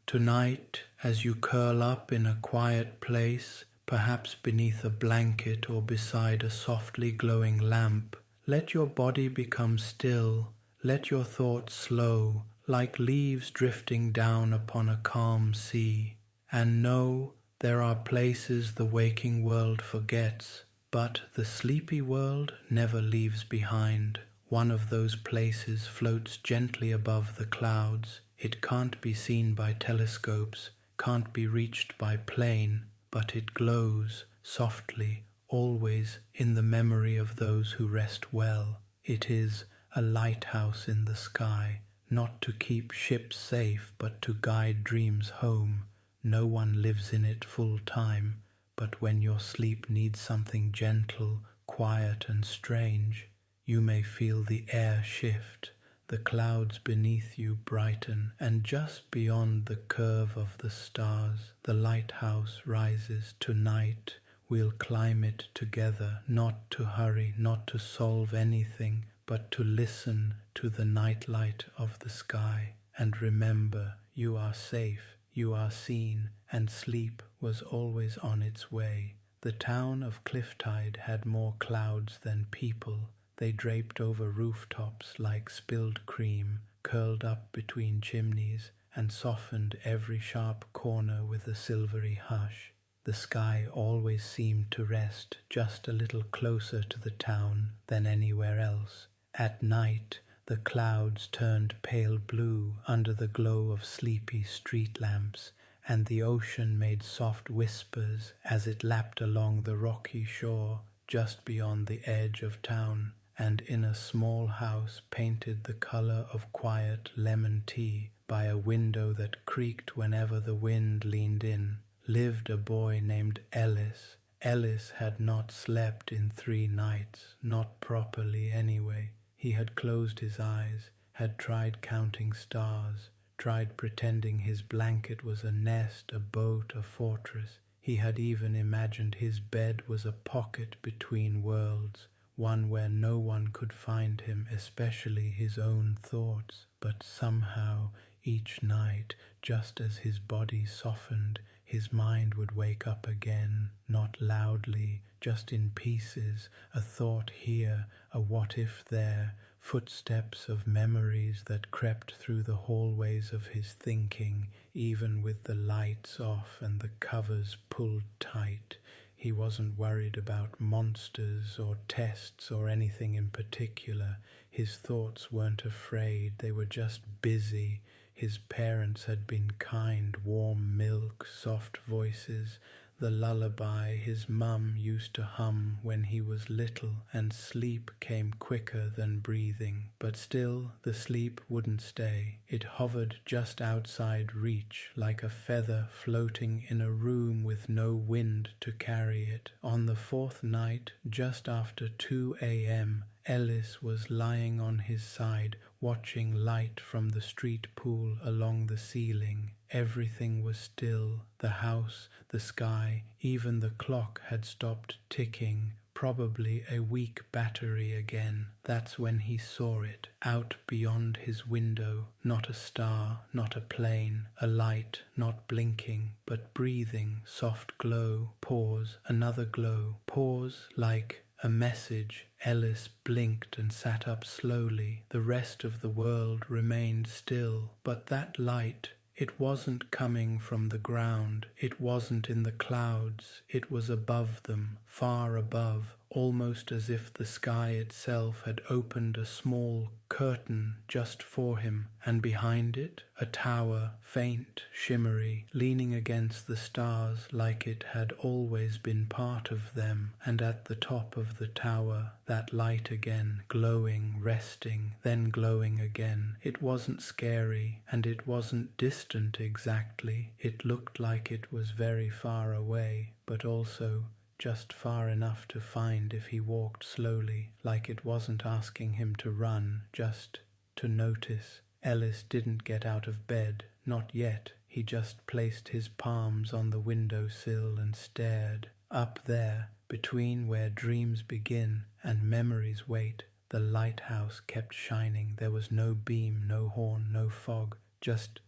Tonight, as you curl up in a quiet place, perhaps beneath a blanket or beside a softly glowing lamp, let your body become still, let your thoughts slow, like leaves drifting down upon a calm sea. And know there are places the waking world forgets, but the sleepy world never leaves behind. One of those places floats gently above the clouds. It can't be seen by telescopes, can't be reached by plane, but it glows softly, always in the memory of those who rest well. It is a lighthouse in the sky, not to keep ships safe, but to guide dreams home. No one lives in it full time, but when your sleep needs something gentle, quiet and strange, you may feel the air shift, the clouds beneath you brighten, and just beyond the curve of the stars, the lighthouse rises. Tonight we'll climb it together, not to hurry, not to solve anything, but to listen to the nightlight of the sky. And remember, you are safe, you are seen, and sleep was always on its way. The town of Clifftide had more clouds than people. They draped over rooftops like spilled cream, curled up between chimneys, and softened every sharp corner with a silvery hush. The sky always seemed to rest just a little closer to the town than anywhere else. At night, the clouds turned pale blue under the glow of sleepy street lamps, and the ocean made soft whispers as it lapped along the rocky shore just beyond the edge of town. And in a small house painted the color of quiet lemon tea by a window that creaked whenever the wind leaned in, lived a boy named Ellis. Ellis had not slept in 3 nights, not properly anyway. He had closed his eyes, had tried counting stars, tried pretending his blanket was a nest, a boat, a fortress. He had even imagined his bed was a pocket between worlds, one where no one could find him, especially his own thoughts. But somehow, each night, just as his body softened, his mind would wake up again, not loudly, just in pieces, a thought here, a what-if there, footsteps of memories that crept through the hallways of his thinking, even with the lights off and the covers pulled tight. He wasn't worried about monsters or tests or anything in particular. His thoughts weren't afraid, they were just busy. His parents had been kind, warm milk, soft voices, the lullaby his mum used to hum when he was little, and sleep came quicker than breathing. But still, the sleep wouldn't stay. It hovered just outside reach, like a feather floating in a room with no wind to carry it. On the 4th night, just after 2 a.m., Ellis was lying on his side, watching light from the street pool along the ceiling. Everything was still. The house, the sky, even the clock had stopped ticking. Probably a weak battery again. That's when he saw it, out beyond his window. Not a star, not a plane, a light, not blinking, but breathing, soft glow. Pause, another glow. Pause, like a message. Ellis blinked and sat up slowly. The rest of the world remained still, but that light, it wasn't coming from the ground. It wasn't in the clouds. It was above them, far above, almost as if the sky itself had opened a small curtain just for him, and behind it, a tower, faint, shimmery, leaning against the stars like it had always been part of them, and at the top of the tower, that light again, glowing, resting, then glowing again. It wasn't scary, and it wasn't distant exactly. It looked like it was very far away, but also just far enough to find if he walked slowly, like it wasn't asking him to run, just to notice. Ellis didn't get out of bed, not yet. He just placed his palms on the windowsill and stared. Up there, between where dreams begin and memories wait, the lighthouse kept shining. There was no beam, no horn, no fog, just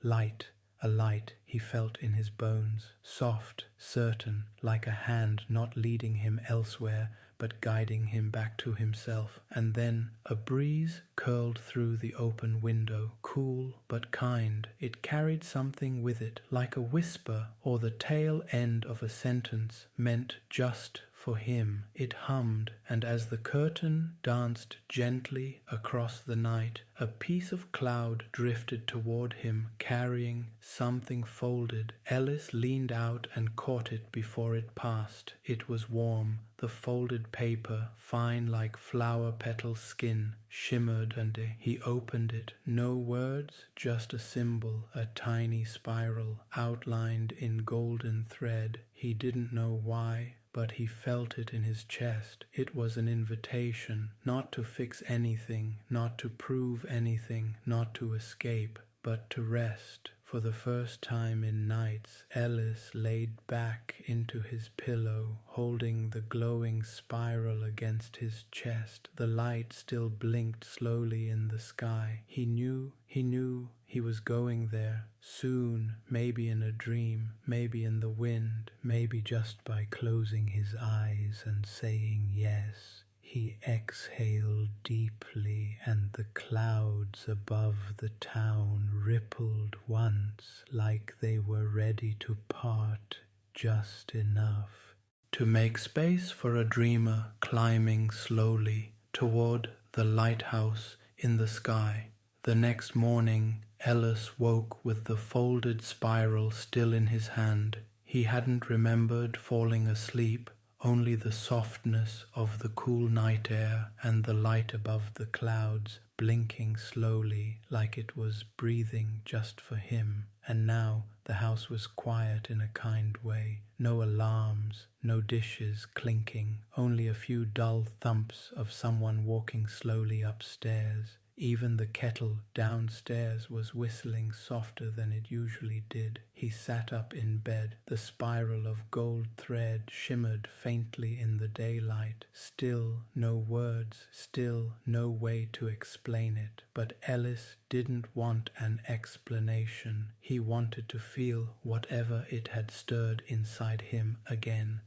light, a light he felt in his bones, soft, certain, like a hand not leading him elsewhere but guiding him back to himself. And then a breeze curled through the open window, cool but kind. It carried something with it, like a whisper or the tail end of a sentence meant just for him. It hummed, and as the curtain danced gently across the night, a piece of cloud drifted toward him, carrying something folded. Ellis leaned out and caught it before it passed. It was warm. The folded paper, fine like flower petal skin, shimmered, and he opened it. No words, just a symbol, a tiny spiral, outlined in golden thread. He didn't know why, but he felt it in his chest. It was an invitation, not to fix anything, not to prove anything, not to escape, but to rest. For the first time in nights, Ellis laid back into his pillow, holding the glowing spiral against his chest. The light still blinked slowly in the sky. He knew he was going there. Soon, maybe in a dream, maybe in the wind, maybe just by closing his eyes and saying yes. He exhaled deeply, and the clouds above the town rippled once, like they were ready to part just enough to make space for a dreamer climbing slowly toward the lighthouse in the sky. The next morning, Ellis woke with the folded spiral still in his hand. He hadn't remembered falling asleep, only the softness of the cool night air and the light above the clouds blinking slowly like it was breathing just for him. And now the house was quiet in a kind way. No alarms, no dishes clinking, only a few dull thumps of someone walking slowly upstairs. Even the kettle downstairs was whistling softer than it usually did. He sat up in bed. The spiral of gold thread shimmered faintly in the daylight. Still no words, still no way to explain it. But Ellis didn't want an explanation. He wanted to feel whatever it had stirred inside him again.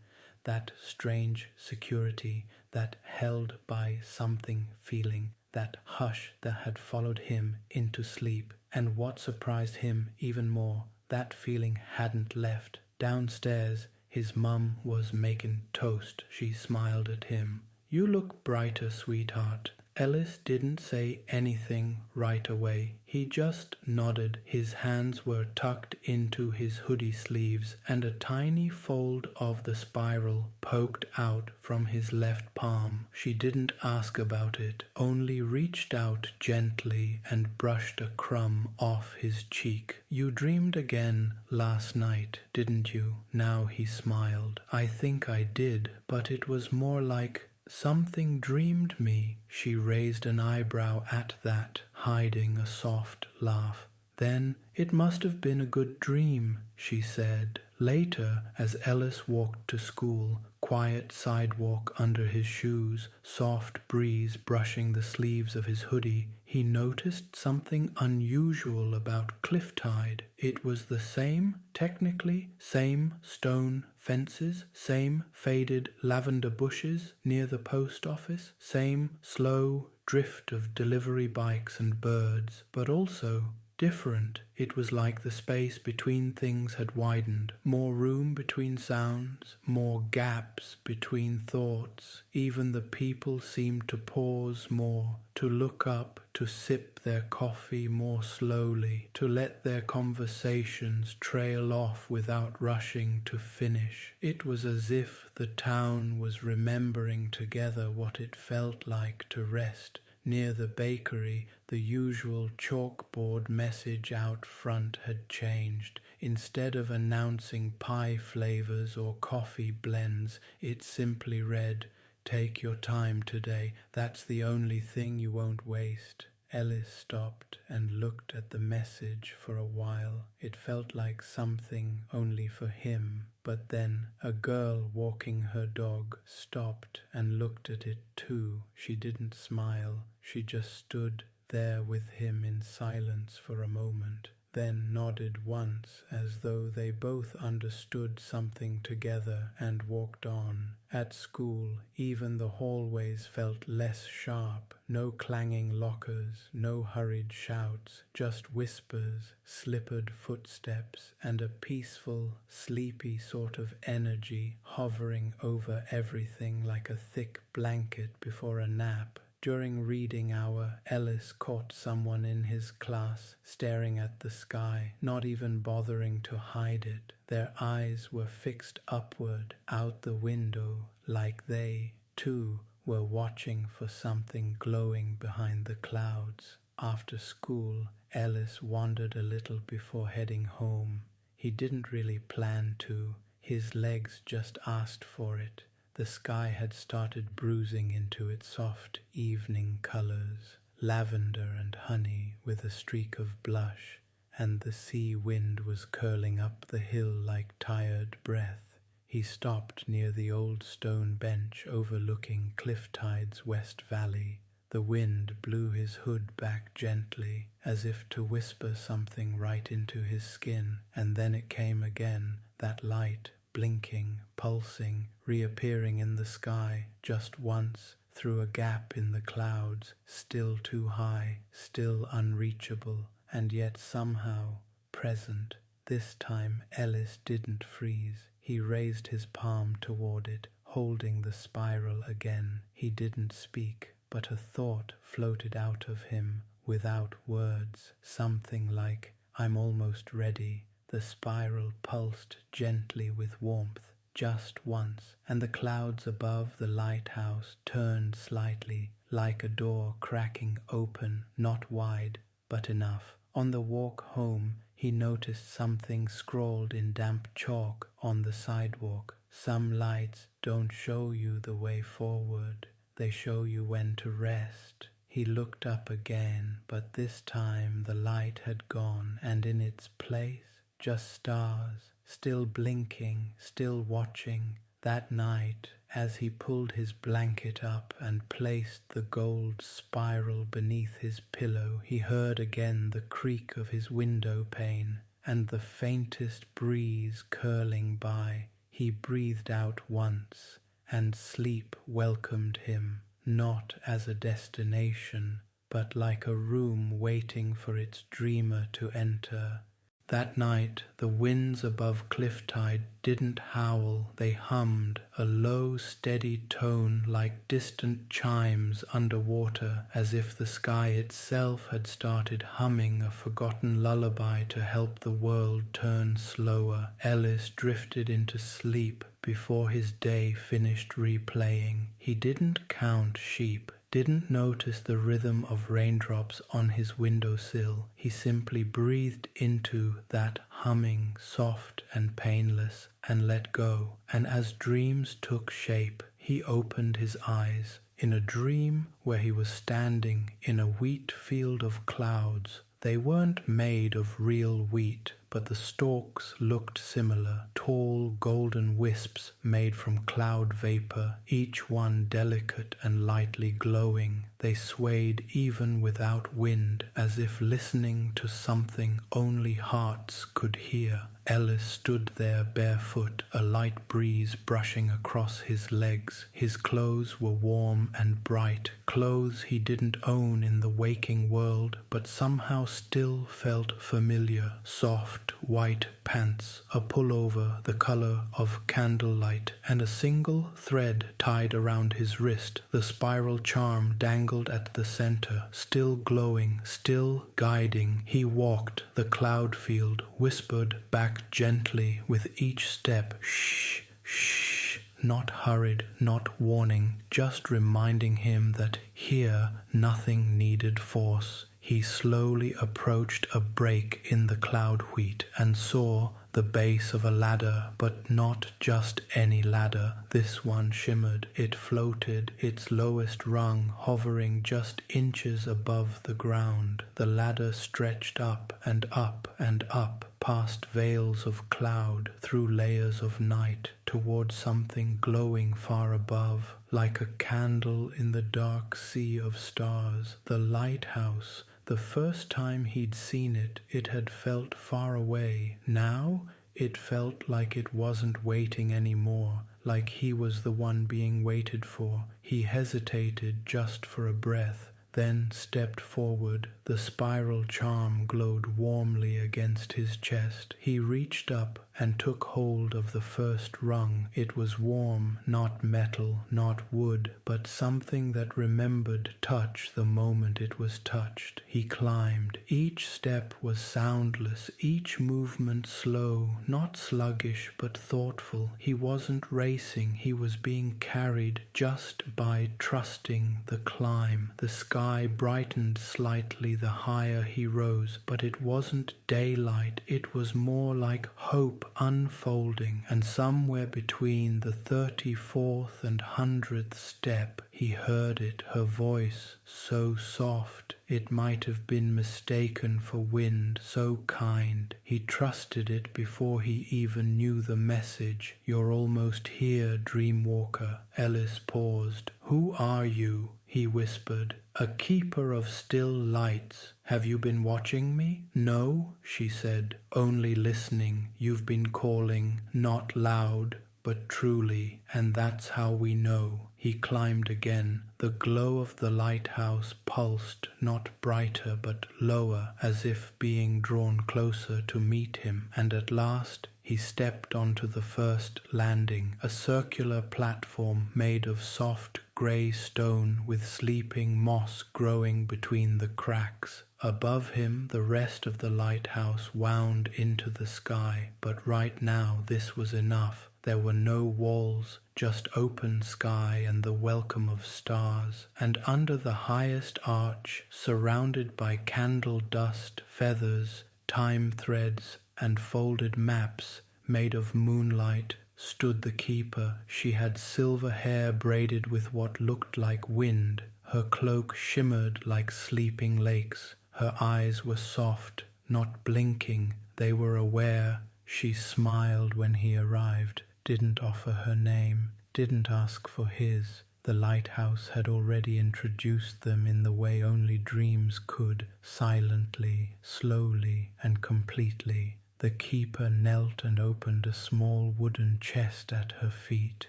That strange security, that held by something feeling, that hush that had followed him into sleep. And what surprised him even more, that feeling hadn't left. Downstairs, his mum was making toast. She smiled at him. "You look brighter, sweetheart." Ellis didn't say anything right away. He just nodded. His hands were tucked into his hoodie sleeves, and a tiny fold of the spiral poked out from his left palm. She didn't ask about it, only reached out gently and brushed a crumb off his cheek. "You dreamed again last night, didn't you?" Now he smiled. "I think I did, but it was more like something dreamed me." She raised an eyebrow at that, hiding a soft laugh. "Then it must have been a good dream," she said. Later, as Ellis walked to school, quiet sidewalk under his shoes, soft breeze brushing the sleeves of his hoodie, he noticed something unusual about Clifftide. It was the same, technically, same stone fences, same faded lavender bushes near the post office, same slow drift of delivery bikes and birds, but also different. It was like the space between things had widened. More room between sounds, more gaps between thoughts. Even the people seemed to pause more, to look up, to sip their coffee more slowly, to let their conversations trail off without rushing to finish. It was as if the town was remembering together what it felt like to rest. Near the bakery, the usual chalkboard message out front had changed. Instead of announcing pie flavors or coffee blends, it simply read, "Take your time today. That's the only thing you won't waste." Ellis stopped and looked at the message for a while. It felt like something only for him. But then a girl walking her dog stopped and looked at it too. She didn't smile. She just stood there with him in silence for a moment. then nodded once as though they both understood something together and walked on. At school, even the hallways felt less sharp. No clanging lockers, no hurried shouts, just whispers, slippered footsteps, and a peaceful, sleepy sort of energy hovering over everything like a thick blanket before a nap. During reading hour, Ellis caught someone in his class staring at the sky, not even bothering to hide it. Their eyes were fixed upward, out the window, like they, too, were watching for something glowing behind the clouds. After school, Ellis wandered a little before heading home. He didn't really plan to. His legs just asked for it. The sky had started bruising into its soft evening colors, lavender and honey with a streak of blush, and the sea wind was curling up the hill like tired breath. He stopped near the old stone bench overlooking Clifftide's west valley. The wind blew his hood back gently, as if to whisper something right into his skin, and then it came again, that light, blinking, pulsing, reappearing in the sky just once through a gap in the clouds, still too high, still unreachable, and yet somehow present. This time Ellis didn't freeze. He raised his palm toward it, holding the spiral again. He didn't speak, but a thought floated out of him without words, something like, "I'm almost ready." The spiral pulsed gently with warmth, just once, and the clouds above the lighthouse turned slightly, like a door cracking open, not wide, but enough. On the walk home, he noticed something scrawled in damp chalk on the sidewalk. "Some lights don't show you the way forward. They show you when to rest." He looked up again, but this time the light had gone, and in its place, just stars, still blinking, still watching. That night, as he pulled his blanket up and placed the gold spiral beneath his pillow, he heard again the creak of his window pane and the faintest breeze curling by. He breathed out once, and sleep welcomed him, not as a destination, but like a room waiting for its dreamer to enter. That night, the winds above Clifftide didn't howl, they hummed, a low, steady tone like distant chimes underwater, as if the sky itself had started humming a forgotten lullaby to help the world turn slower. Ellis drifted into sleep before his day finished replaying. He didn't count sheep, didn't notice the rhythm of raindrops on his windowsill. He simply breathed into that humming, soft and painless, and let go. And as dreams took shape, he opened his eyes. In a dream where he was standing in a wheat field of clouds. They weren't made of real wheat, but the stalks looked similar, tall golden wisps made from cloud vapor, each one delicate and lightly glowing. They swayed even without wind, as if listening to something only hearts could hear. Ellis stood there barefoot, a light breeze brushing across his legs. His clothes were warm and bright, clothes he didn't own in the waking world, but somehow still felt familiar. Soft, white pants, a pullover the color of candlelight, and a single thread tied around his wrist. The spiral charm dangled at the center, still glowing, still guiding. He walked the cloud field, whispered back gently with each step, "Shh, shh," not hurried, not warning, just reminding him that here nothing needed force. He slowly approached a break in the cloud wheat and saw the base of a ladder, but not just any ladder. This one shimmered. It floated, its lowest rung hovering just inches above the ground. The ladder stretched up and up and up, past veils of cloud, through layers of night, toward something glowing far above, like a candle in the dark sea of stars. The lighthouse, The first time he'd seen it, it had felt far away. Now it felt like it wasn't waiting anymore, like he was the one being waited for. He hesitated just for a breath, then stepped forward. The spiral charm glowed warmly against his chest. He reached up and took hold of the first rung. It was warm, not metal, not wood, but something that remembered touch the moment it was touched. He climbed. Each step was soundless, each movement slow, not sluggish but thoughtful. He wasn't racing, he was being carried just by trusting the climb. The sky brightened slightly the higher he rose, but it wasn't daylight, it was more like hope unfolding, and somewhere between the 34th and 100th step he heard it, her voice, so soft it might have been mistaken for wind, so kind. He trusted it before he even knew the message. "You're almost here, Dreamwalker." Ellis paused. "Who are you?" he whispered. "A keeper of still lights. Have you been watching me?" "No," she said, "only listening. You've been calling, not loud, but truly, and that's how we know." He climbed again. The glow of the lighthouse pulsed, not brighter but lower, as if being drawn closer to meet him, and at last he stepped onto the first landing, a circular platform made of soft grey stone with sleeping moss growing between the cracks. Above him the rest of the lighthouse wound into the sky, but right now this was enough. There were no walls, just open sky and the welcome of stars. And under the highest arch, surrounded by candle dust, feathers, time threads, and folded maps made of moonlight, stood the keeper. She had silver hair braided with what looked like wind. Her cloak shimmered like sleeping lakes. Her eyes were soft, not blinking. They were aware. She smiled when he arrived, didn't offer her name, didn't ask for his. The lighthouse had already introduced them in the way only dreams could, silently, slowly, and completely. The keeper knelt and opened a small wooden chest at her feet.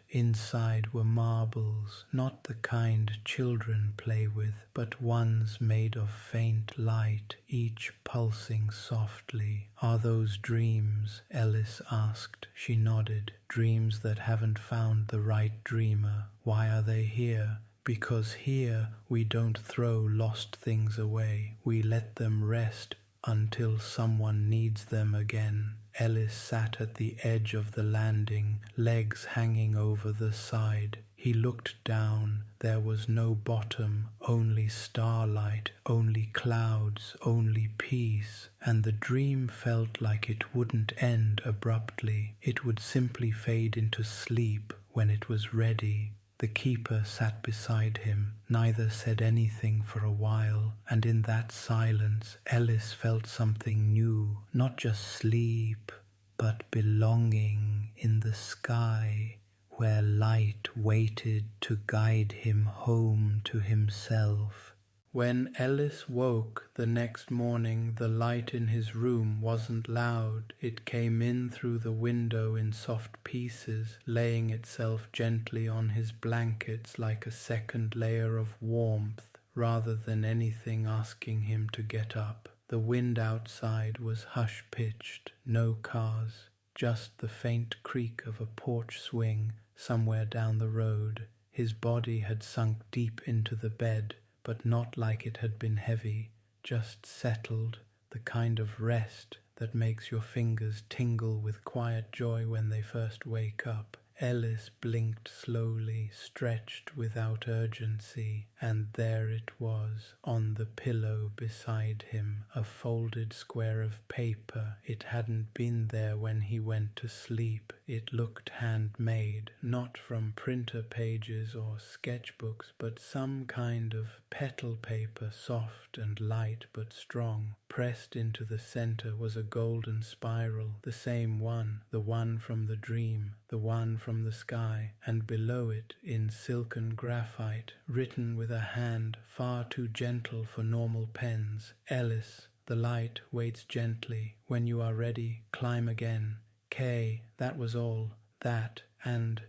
Inside were marbles, not the kind children play with, but ones made of faint light, each pulsing softly. "Are those dreams?" Ellis asked. She nodded. "Dreams that haven't found the right dreamer. Why are they here?" "Because here we don't throw lost things away. We let them rest until someone needs them again." Ellis sat at the edge of the landing, legs hanging over the side. He looked down. There was no bottom, only starlight, only clouds, only peace. And the dream felt like it wouldn't end abruptly. It would simply fade into sleep when it was ready. The keeper sat beside him. Neither said anything for a while, and in that silence Ellis felt something new. Not just sleep, but belonging in the sky, where light waited to guide him home to himself. When Ellis woke the next morning, the light in his room wasn't loud. It came in through the window in soft pieces, laying itself gently on his blankets like a second layer of warmth, rather than anything asking him to get up. The wind outside was hush-pitched, no cars, just the faint creak of a porch swing somewhere down the road. His body had sunk deep into the bed, but not like it had been heavy, just settled, the kind of rest that makes your fingers tingle with quiet joy when they first wake up. Ellis blinked slowly, stretched without urgency, and there it was, on the pillow beside him, a folded square of paper. It hadn't been there when he went to sleep. It looked handmade, not from printer pages or sketchbooks, but some kind of petal paper, soft and light but strong. Pressed into the center was a golden spiral, the same one, the one from the dream. the one from the sky, and below it, in silken graphite, written with a hand far too gentle for normal pens, Ellis, the light waits gently. When you are ready, climb again. K, that was all. That, and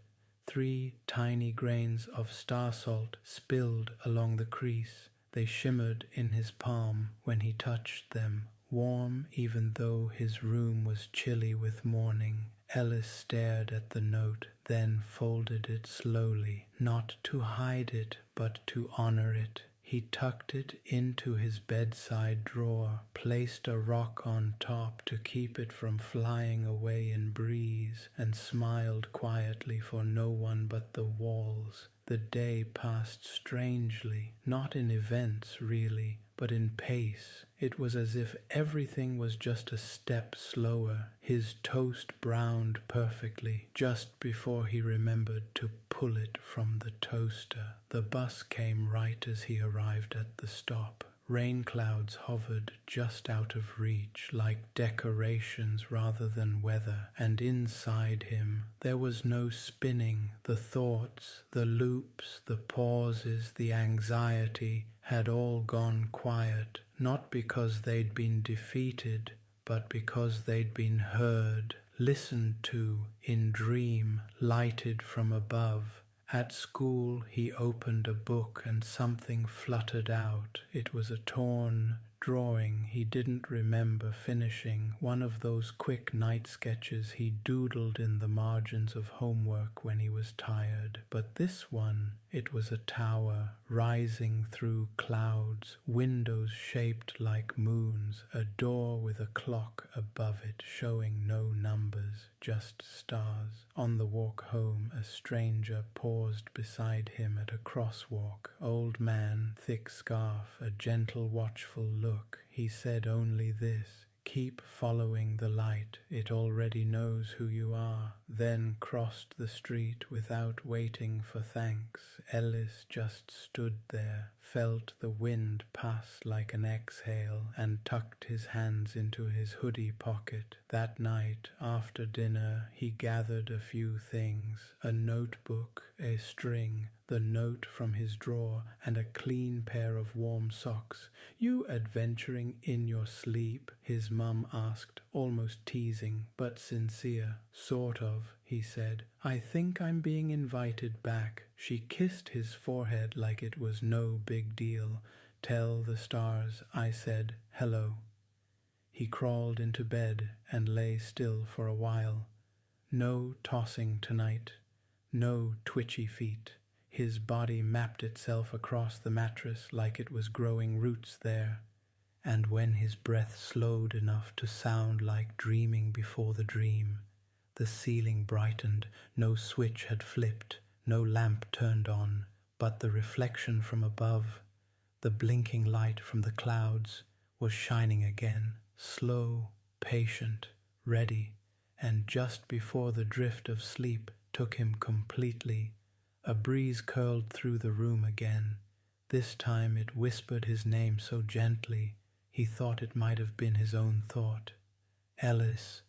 3 tiny grains of star salt spilled along the crease. They shimmered in his palm when he touched them, warm even though his room was chilly with morning. Ellis stared at the note, then folded it slowly, not to hide it, but to honor it. He tucked it into his bedside drawer, placed a rock on top to keep it from flying away in breeze, and smiled quietly for no one but the walls. The day passed strangely, not in events really, but in pace. It was as if everything was just a step slower. His toast browned perfectly just before he remembered to pull it from the toaster. The bus came right as he arrived at the stop. Rain clouds hovered just out of reach, like decorations rather than weather, and inside him there was no spinning. The thoughts, the loops, the pauses, the anxiety had all gone quiet, not because they'd been defeated, but because they'd been heard, listened to, in dream, lighted from above. At school he opened a book and something fluttered out. It was a torn drawing he didn't remember finishing, one of those quick night sketches he doodled in the margins of homework when he was tired. But this one, it was a tower rising through clouds, windows shaped like moons, a door with a clock above it showing no numbers, just stars. On the walk home, a stranger paused beside him at a crosswalk. Old man, thick scarf, a gentle watchful look. He said only this: "Keep following the light, it already knows who you are." Then crossed the street without waiting for thanks. Ellis just stood there, felt the wind pass like an exhale, and tucked his hands into his hoodie pocket. That night, after dinner, he gathered a few things: a notebook, a string, the note from his drawer, and a clean pair of warm socks. "You adventuring in your sleep?" his mum asked, almost teasing, but sincere. "Sort of," he said. "I think I'm being invited back." She kissed his forehead like it was no big deal. "Tell the stars I said hello." He crawled into bed and lay still for a while. No tossing tonight, no twitchy feet. His body mapped itself across the mattress like it was growing roots there. And when his breath slowed enough to sound like dreaming before the dream, the ceiling brightened. No switch had flipped, no lamp turned on, but the reflection from above, the blinking light from the clouds, was shining again, slow, patient, ready, and just before the drift of sleep took him completely, a breeze curled through the room again. This time it whispered his name so gently, he thought it might have been his own thought. "Ellis."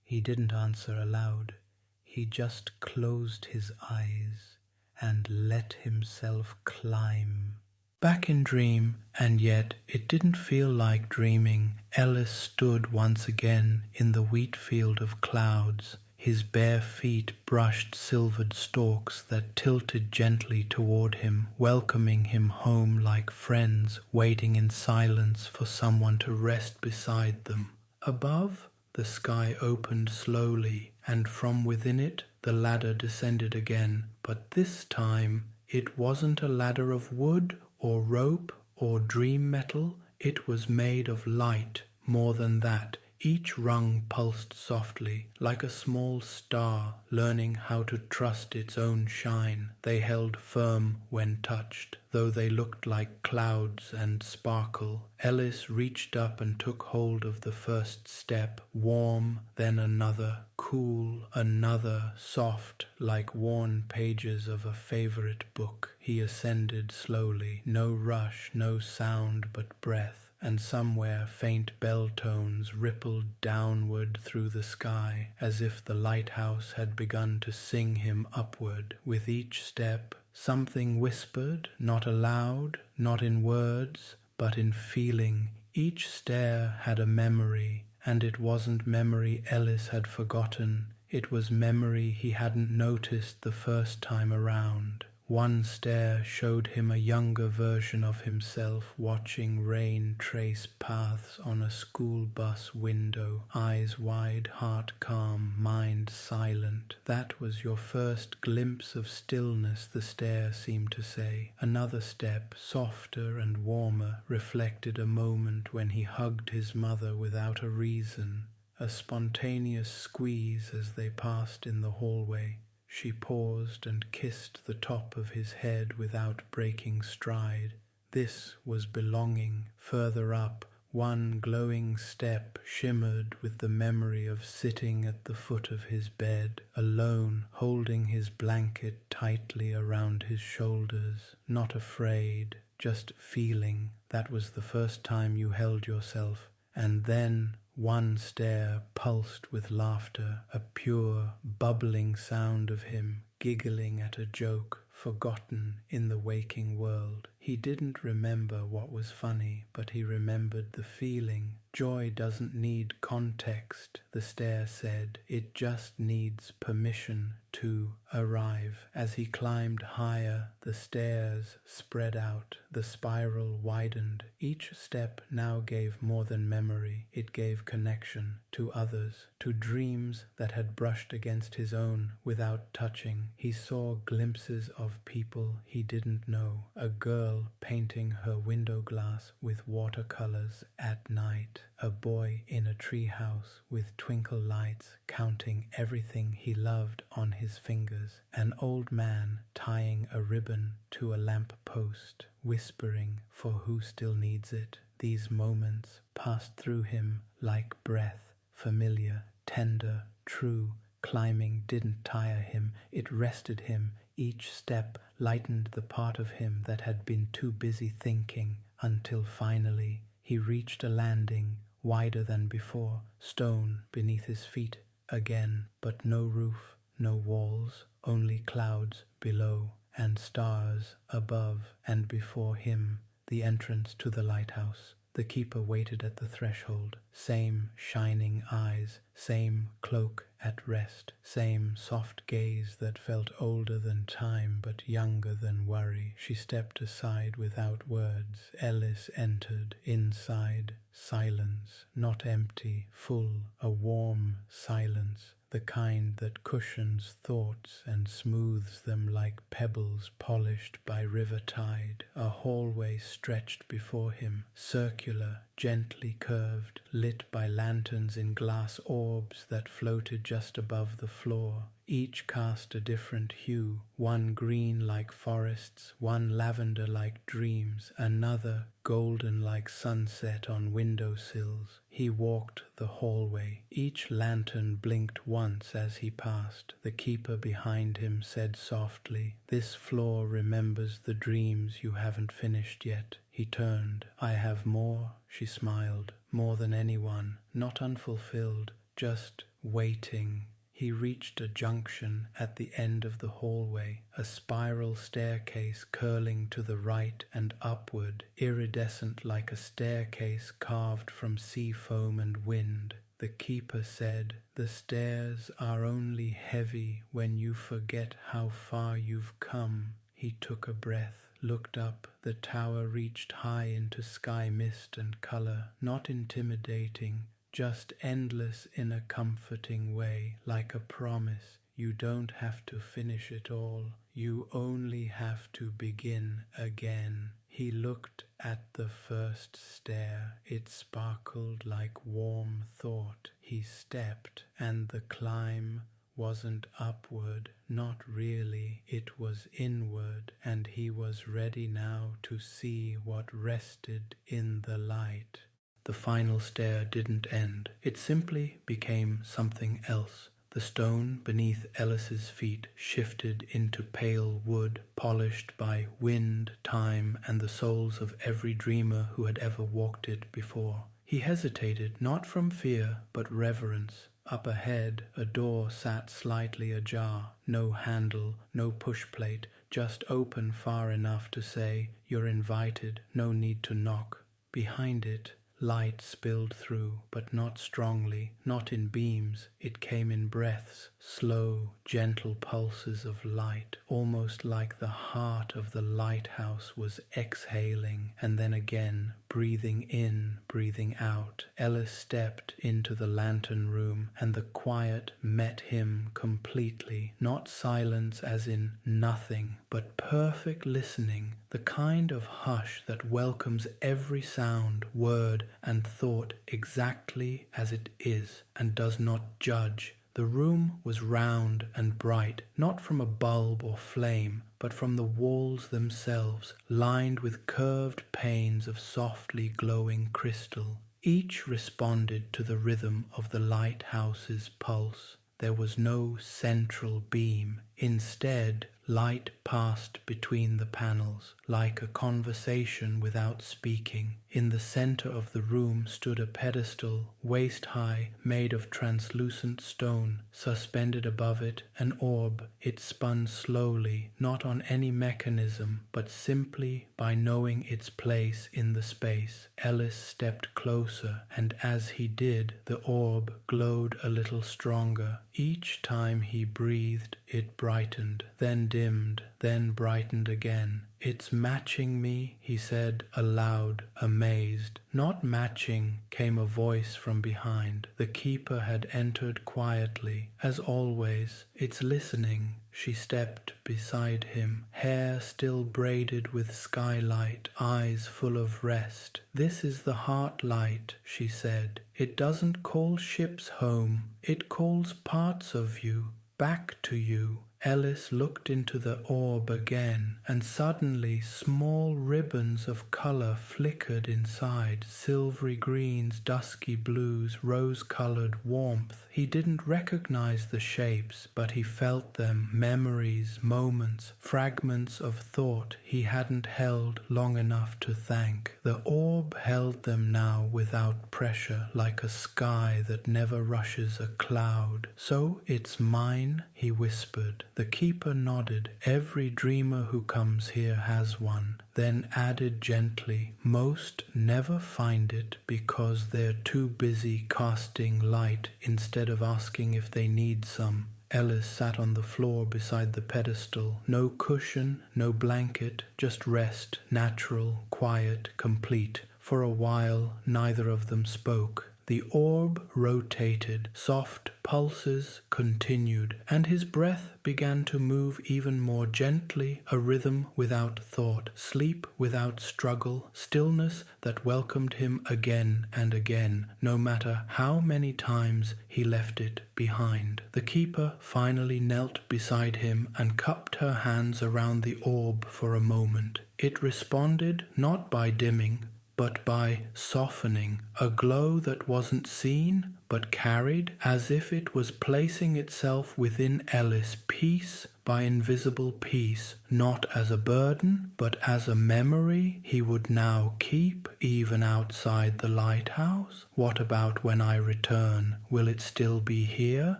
He didn't answer aloud. He just closed his eyes and let himself climb. Back in dream, and yet it didn't feel like dreaming. Ellis stood once again in the wheat field of clouds. His bare feet brushed silvered stalks that tilted gently toward him, welcoming him home like friends waiting in silence for someone to rest beside them. Above, the sky opened slowly, and from within it the ladder descended again. But this time it wasn't a ladder of wood or rope or dream metal. It was made of light. More than that, each rung pulsed softly, like a small star learning how to trust its own shine. They held firm when touched, though they looked like clouds and sparkle. Ellis reached up and took hold of the first step, warm, then another, cool, another, soft, like worn pages of a favorite book. He ascended slowly, no rush, no sound but breath. and somewhere faint bell tones rippled downward through the sky, as if the lighthouse had begun to sing him upward. With each step, something whispered, not aloud, not in words, but in feeling. Each stair had a memory, and it wasn't memory Ellis had forgotten. It was memory he hadn't noticed the first time around. One stare showed him a younger version of himself watching rain trace paths on a school bus window, eyes wide, heart calm, mind silent. That was your first glimpse of stillness, the stare seemed to say. Another step, softer and warmer, reflected a moment when he hugged his mother without a reason, a spontaneous squeeze as they passed in the hallway. She paused and kissed the top of his head without breaking stride. This was belonging. Further up, one glowing step shimmered with the memory of sitting at the foot of his bed, alone, holding his blanket tightly around his shoulders, not afraid, just feeling. That was the first time you held yourself. And then one stare pulsed with laughter, a pure, bubbling sound of him giggling at a joke forgotten in the waking world. He didn't remember what was funny, but he remembered the feeling. Joy doesn't need context, the stare said. It just needs permission to arrive. As he climbed higher, the stairs spread out, the spiral widened. Each step now gave more than memory. It gave connection to others, to dreams that had brushed against his own without touching. He saw glimpses of people he didn't know, a girl painting her window glass with watercolors at night, a boy in a treehouse with twinkle lights counting everything he loved on his fingers, an old man tying a ribbon to a lamp post, whispering for who still needs it. These moments passed through him like breath, familiar, tender, true. Climbing didn't tire him, it rested him. Each step lightened the part of him that had been too busy thinking, until finally he reached a landing wider than before, stone beneath his feet again, but no roof, no walls, only clouds below and stars above, and before him the entrance to the lighthouse. The keeper waited at the threshold, same shining eyes, same cloak at rest, same soft gaze that felt older than time but younger than worry. She stepped aside without words. Ellis entered. Inside, silence, not empty, full, a warm silence, the kind that cushions thoughts and smooths them like pebbles polished by river tide. A hallway stretched before him, circular, gently curved, lit by lanterns in glass orbs that floated just above the floor. Each cast a different hue, one green like forests, one lavender like dreams, another golden like sunset on windowsills. He walked the hallway. Each lantern blinked once as he passed. The keeper behind him said softly, "This floor remembers the dreams you haven't finished yet." He turned. "I have more," she smiled, "more than anyone, not unfulfilled, just waiting." He reached a junction at the end of the hallway, a spiral staircase curling to the right and upward, iridescent like a staircase carved from sea foam and wind. The keeper said, "The stairs are only heavy when you forget how far you've come." He took a breath, looked up. The tower reached high into sky mist and color, not intimidating, just endless in a comforting way, like a promise. You don't have to finish it all. You only have to begin again. He looked at the first stair. It sparkled like warm thought. He stepped, and the climb wasn't upward, not really. It was inward, and he was ready now to see what rested in the light. The final stair didn't end. It simply became something else. The stone beneath Ellis's feet shifted into pale wood, polished by wind, time, and the souls of every dreamer who had ever walked it before. He hesitated, not from fear, but reverence. Up ahead, a door sat slightly ajar. No handle, no push plate, just open far enough to say, "You're invited, no need to knock." Behind it, light spilled through, but not strongly, not in beams. It came in breaths, slow, gentle pulses of light, almost like the heart of the lighthouse was exhaling, and then again, breathing in, breathing out. Ellis stepped into the lantern room, and the quiet met him completely. Not silence as in nothing, but perfect listening, the kind of hush that welcomes every sound, word, and thought exactly as it is, and does not judge. The room was round and bright, not from a bulb or flame, but from the walls themselves, lined with curved panes of softly glowing crystal. Each responded to the rhythm of the lighthouse's pulse. There was no central beam. Instead, light passed between the panels, like a conversation without speaking. In the center of the room stood a pedestal, waist-high, made of translucent stone. Suspended above it, an orb. It spun slowly, not on any mechanism, but simply by knowing its place in the space. Ellis stepped closer, and as he did, the orb glowed a little stronger. Each time he breathed, it brightened, then dimmed, then brightened again. "It's matching me," he said aloud, amazed. "Not matching," came a voice from behind. The keeper had entered quietly, as always. "It's listening." She stepped beside him, hair still braided with skylight, eyes full of rest. "This is the heart light," she said. "It doesn't call ships home. It calls parts of you, back to you." Ellis looked into the orb again, and suddenly small ribbons of color flickered inside, silvery greens, dusky blues, rose-colored warmth. He didn't recognize the shapes, but he felt them, memories, moments, fragments of thought he hadn't held long enough to thank. The orb held them now without pressure, like a sky that never rushes a cloud. "So it's mine?" he whispered. The keeper nodded. "Every dreamer who comes here has one." Then added gently, "Most never find it because they're too busy casting light instead of asking if they need some." Ellis sat on the floor beside the pedestal. No cushion, no blanket, just rest, natural, quiet, complete. For a while, neither of them spoke. The orb rotated, soft pulses continued, and his breath began to move even more gently, a rhythm without thought, sleep without struggle, stillness that welcomed him again and again, no matter how many times he left it behind. The keeper finally knelt beside him and cupped her hands around the orb for a moment. It responded not by dimming, but by softening, a glow that wasn't seen, but carried, as if it was placing itself within Ellis, piece by invisible piece, not as a burden, but as a memory he would now keep even outside the lighthouse. "What about when I return? Will it still be here?"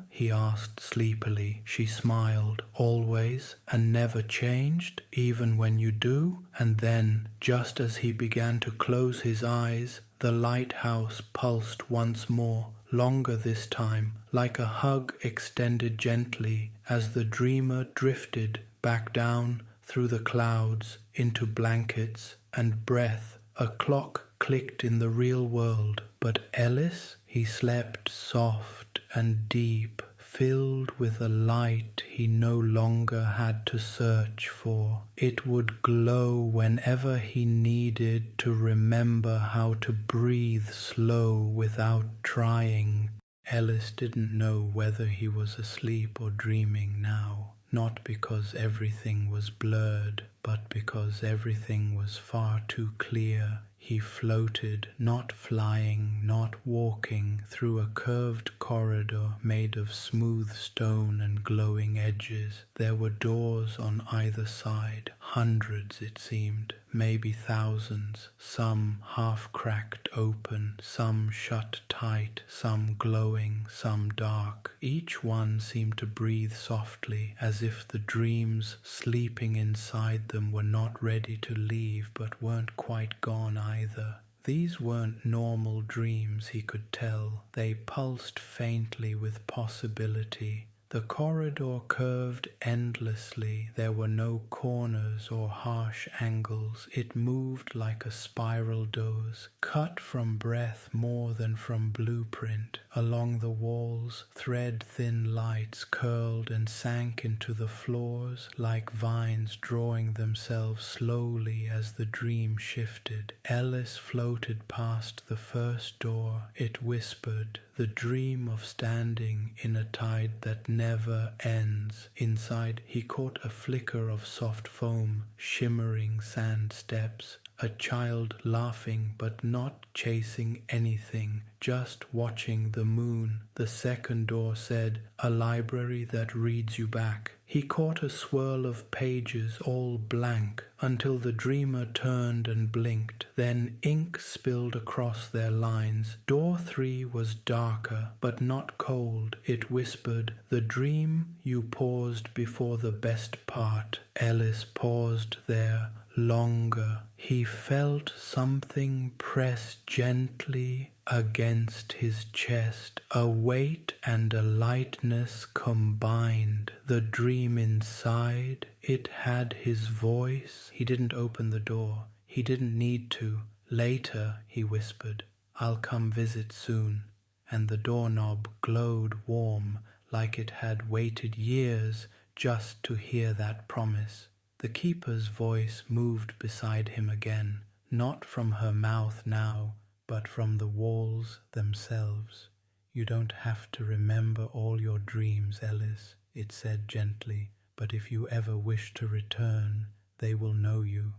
he asked sleepily. She smiled. "Always, and never changed, even when you do?" And then, just as he began to close his eyes, the lighthouse pulsed once more, longer this time, like a hug extended gently as the dreamer drifted back down through the clouds into blankets and breath. A clock clicked in the real world, but Ellis, he slept soft and deep, filled with a light he no longer had to search for. It would glow whenever he needed to remember how to breathe slow without trying. Ellis didn't know whether he was asleep or dreaming now, not because everything was blurred, but because everything was far too clear. He floated, not flying, not walking, through a curved corridor made of smooth stone and glowing edges. There were doors on either side, hundreds it seemed, maybe thousands, some half-cracked open, some shut tight, some glowing, some dark. Each one seemed to breathe softly, as if the dreams sleeping inside them were not ready to leave but weren't quite gone either. These weren't normal dreams, he could tell. They pulsed faintly with possibility. The corridor curved endlessly. There were no corners or harsh angles. It moved like a spiral dose, cut from breath more than from blueprint. Along the walls, thread-thin lights curled and sank into the floors like vines drawing themselves slowly as the dream shifted. Ellis floated past the first door. It whispered, the dream of standing in a tide that never ends. Inside, he caught a flicker of soft foam, shimmering sand steps, a child laughing but not chasing anything, just watching the moon. The second door said, a library that reads you back. He caught a swirl of pages, all blank, until the dreamer turned and blinked. Then ink spilled across their lines. Door 3 was darker, but not cold. It whispered, the dream you paused before the best part. Ellis paused there, longer. He felt something press gently against his chest, a weight and a lightness combined. The dream inside, it had his voice. He didn't open the door. He didn't need to. Later, he whispered, I'll come visit soon. And the doorknob glowed warm, like it had waited years just to hear that promise. The keeper's voice moved beside him again, not from her mouth now, but from the walls themselves. You don't have to remember all your dreams, Ellis, it said gently, but if you ever wish to return, they will know you.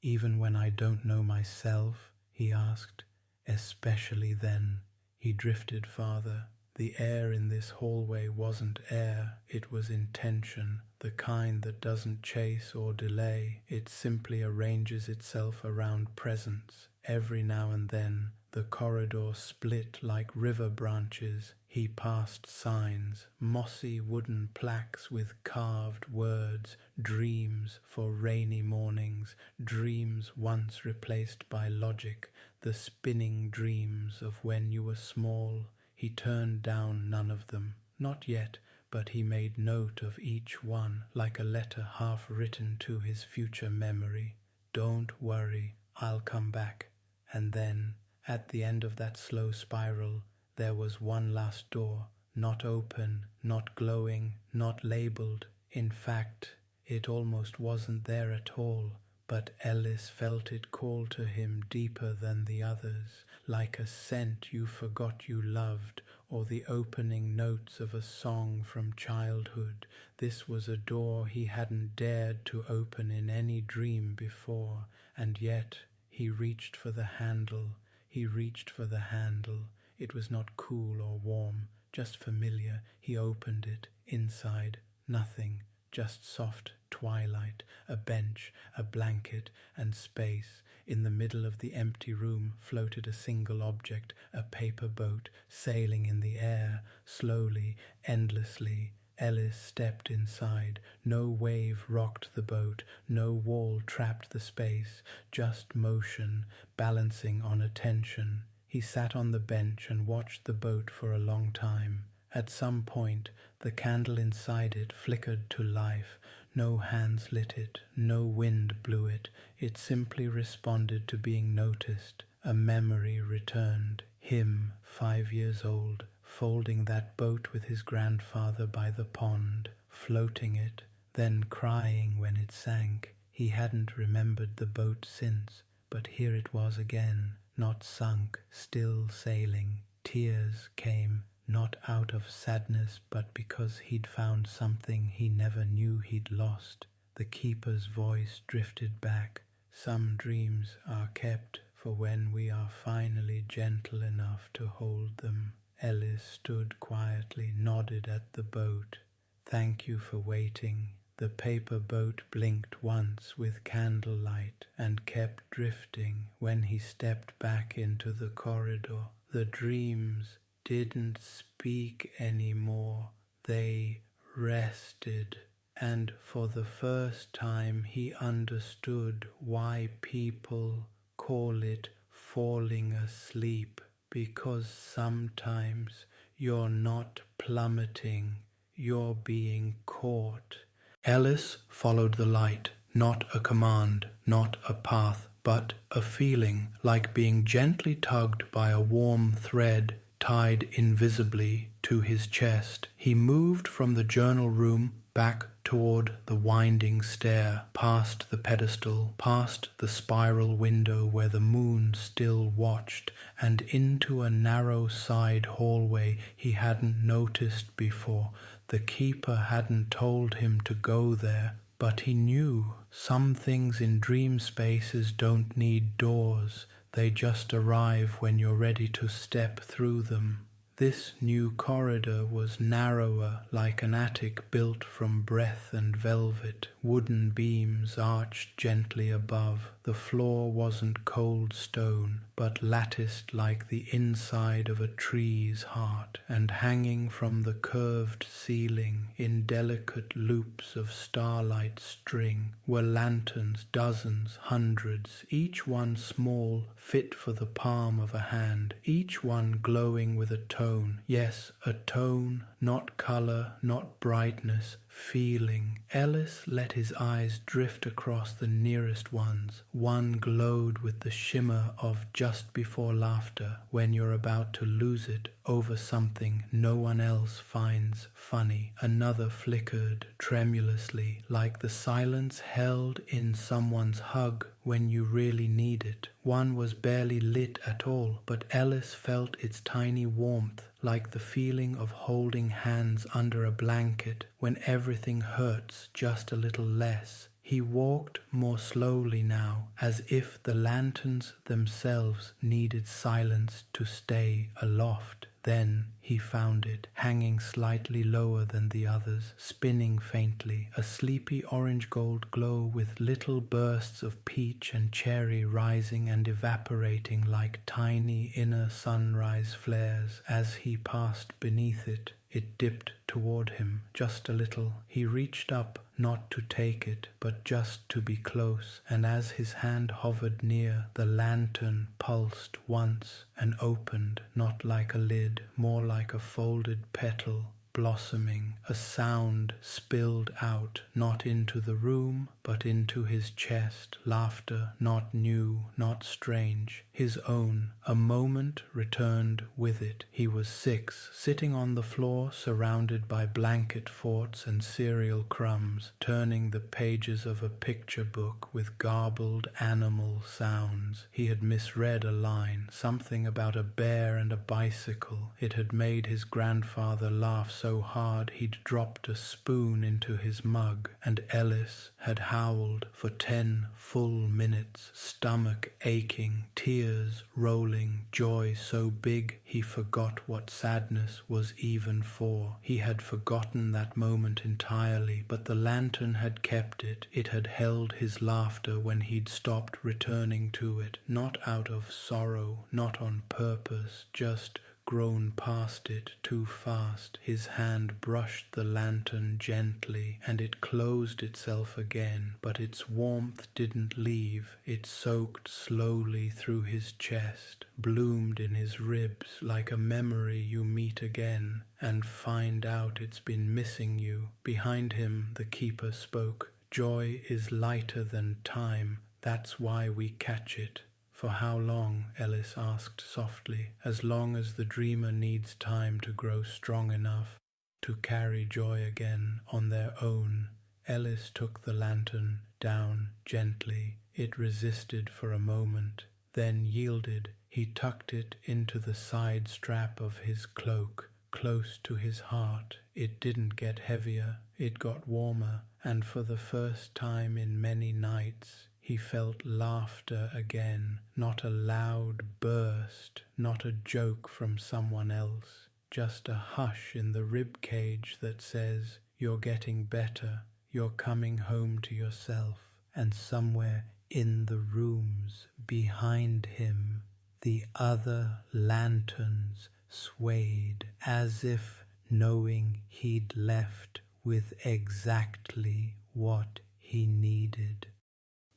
Even when I don't know myself, he asked, especially then. He drifted farther. The air in this hallway wasn't air, it was intention, the kind that doesn't chase or delay. It simply arranges itself around presence. Every now and then, the corridor split like river branches. He passed signs, mossy wooden plaques with carved words, dreams for rainy mornings, dreams once replaced by logic, the spinning dreams of when you were small. He turned down none of them, not yet, but he made note of each one like a letter half written to his future memory. Don't worry, I'll come back. And then, at the end of that slow spiral, there was one last door, not open, not glowing, not labeled. In fact, it almost wasn't there at all, but Ellis felt it call to him deeper than the others, like a scent you forgot you loved, or the opening notes of a song from childhood. This was a door he hadn't dared to open in any dream before, and yet he reached for the handle. He reached for the handle. It was not cool or warm, just familiar. He opened it. Inside, nothing, just soft twilight, a bench, a blanket, and space. In the middle of the empty room floated a single object, a paper boat, sailing in the air, slowly, endlessly. Ellis stepped inside. No wave rocked the boat, no wall trapped the space, just motion, balancing on a tension. He sat on the bench and watched the boat for a long time. At some point, the candle inside it flickered to life. No hands lit it, no wind blew it. It simply responded to being noticed. A memory returned. Him, 5 years old, folding that boat with his grandfather by the pond, floating it, then crying when it sank. He hadn't remembered the boat since, but here it was again, not sunk, still sailing. Tears came, not out of sadness, but because he'd found something he never knew he'd lost. The keeper's voice drifted back. Some dreams are kept for when we are finally gentle enough to hold them. Ellis stood quietly, nodded at the boat. Thank you for waiting. The paper boat blinked once with candlelight and kept drifting when he stepped back into the corridor. The dreams didn't speak anymore. They rested. And for the first time he understood why people call it falling asleep, because sometimes you're not plummeting, you're being caught. Ellis followed the light, not a command, not a path, but a feeling, like being gently tugged by a warm thread tied invisibly to his chest. He moved from the journal room back toward the winding stair, past the pedestal, past the spiral window where the moon still watched, and into a narrow side hallway he hadn't noticed before. The keeper hadn't told him to go there, but he knew. Some things in dream spaces don't need doors. They just arrive when you're ready to step through them. This new corridor was narrower, like an attic built from breath and velvet. Wooden beams arched gently above. The floor wasn't cold stone, but latticed like the inside of a tree's heart, and hanging from the curved ceiling in delicate loops of starlight string were lanterns, dozens, hundreds, each one small, fit for the palm of a hand, each one glowing with a tone. Yes, a tone, not color, not brightness, feeling. Ellis let his eyes drift across the nearest ones. One glowed with the shimmer of just before laughter, when you're about to lose it over something no one else finds funny. Another flickered tremulously, like the silence held in someone's hug when you really need it. One was barely lit at all, but Ellis felt its tiny warmth, like the feeling of holding hands under a blanket when everything hurts just a little less. He walked more slowly now, as if the lanterns themselves needed silence to stay aloft. Then he found it, hanging slightly lower than the others, spinning faintly, a sleepy orange-gold glow with little bursts of peach and cherry rising and evaporating like tiny inner sunrise flares. As he passed beneath it, it dipped toward him, just a little. He reached up, not to take it, but just to be close, and as his hand hovered near, the lantern pulsed once and opened, not like a lid, more like a folded petal blossoming. A sound spilled out, not into the room, but into his chest. Laughter, not new, not strange, his own. A moment returned with it. He was 6, sitting on the floor, surrounded by blanket forts and cereal crumbs, turning the pages of a picture book with garbled animal sounds. He had misread a line, something about a bear and a bicycle. It had made his grandfather laugh so hard he'd dropped a spoon into his mug, and Ellis had howled for 10 full minutes, stomach aching, tears rolling, joy so big he forgot what sadness was even for. He had forgotten that moment entirely, but the lantern had kept it. It had held his laughter when he'd stopped returning to it, not out of sorrow, not on purpose, just grown past it too fast. His hand brushed the lantern gently, and it closed itself again, but its warmth didn't leave. It soaked slowly through his chest, bloomed in his ribs like a memory you meet again and find out it's been missing you. Behind him the keeper spoke. Joy is lighter than time. That's why we catch it. For how long? Ellis asked softly. As long as the dreamer needs time to grow strong enough to carry joy again on their own. Ellis took the lantern down gently. It resisted for a moment, then yielded. He tucked it into the side strap of his cloak, close to his heart. It didn't get heavier, it got warmer, and for the first time in many nights, He felt laughter again, not a loud burst, not a joke from someone else, just a hush in the rib cage that says, "You're getting better, you're coming home to yourself." And somewhere in the rooms behind him, the other lanterns swayed as if knowing he'd left with exactly what he needed.